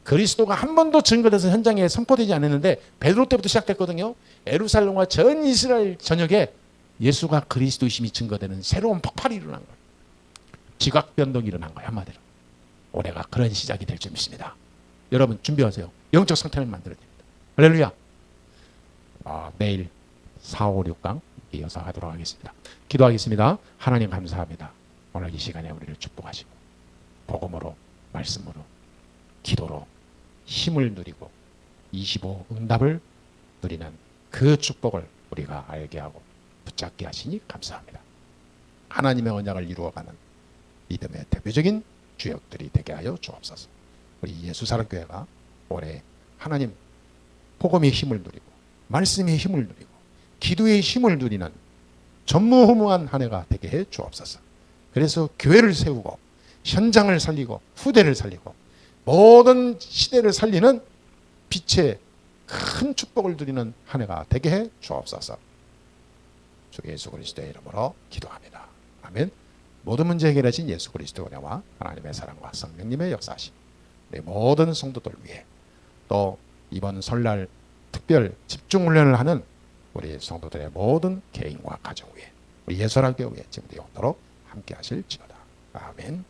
그리스도가 한 번도 증거돼서 현장에 선포되지 않았는데 베드로 때부터 시작됐거든요. 예루살렘과 전 이스라엘 전역에 예수가 그리스도이심이 증거되는 새로운 폭발이 일어난 거예요. 지각 변동이 일어난 거예요. 한마디로. 올해가 그런 시작이 될 줄 믿습니다. 여러분 준비하세요. 영적 상태를 만들어야 됩니다. 할렐루야. 내일 4, 5, 6강 이어서 하도록 하겠습니다. 기도하겠습니다. 하나님 감사합니다. 오늘 이 시간에 우리를 축복하시고 복음으로 말씀으로 기도로 힘을 누리고 25 응답을 누리는 그 축복을 우리가 알게 하고 붙잡게 하시니 감사합니다. 하나님의 언약을 이루어가는 믿음의 대표적인 주역들이 되게 하여 주옵소서. 우리 예수사랑교회가 올해 하나님 복음의 힘을 누리고 말씀의 힘을 누리고 기도의 힘을 누리는 전무후무한 한 해가 되게 해 주옵소서. 그래서 교회를 세우고 현장을 살리고 후대를 살리고 모든 시대를 살리는 빛의 큰 축복을 누리는 한 해가 되게 해 주옵소서. 주 예수 그리스도의 이름으로 기도합니다. 아멘. 모든 문제 해결하신 예수 그리스도의 은혜와 하나님의 사랑과 성령님의 역사하심 우리 모든 성도들 위해 또 이번 설날 특별 집중훈련을 하는 우리 성도들의 모든 개인과 가정 위에 우리 예수라교회 지금도 영원토록 함께 하실지어다. 아멘.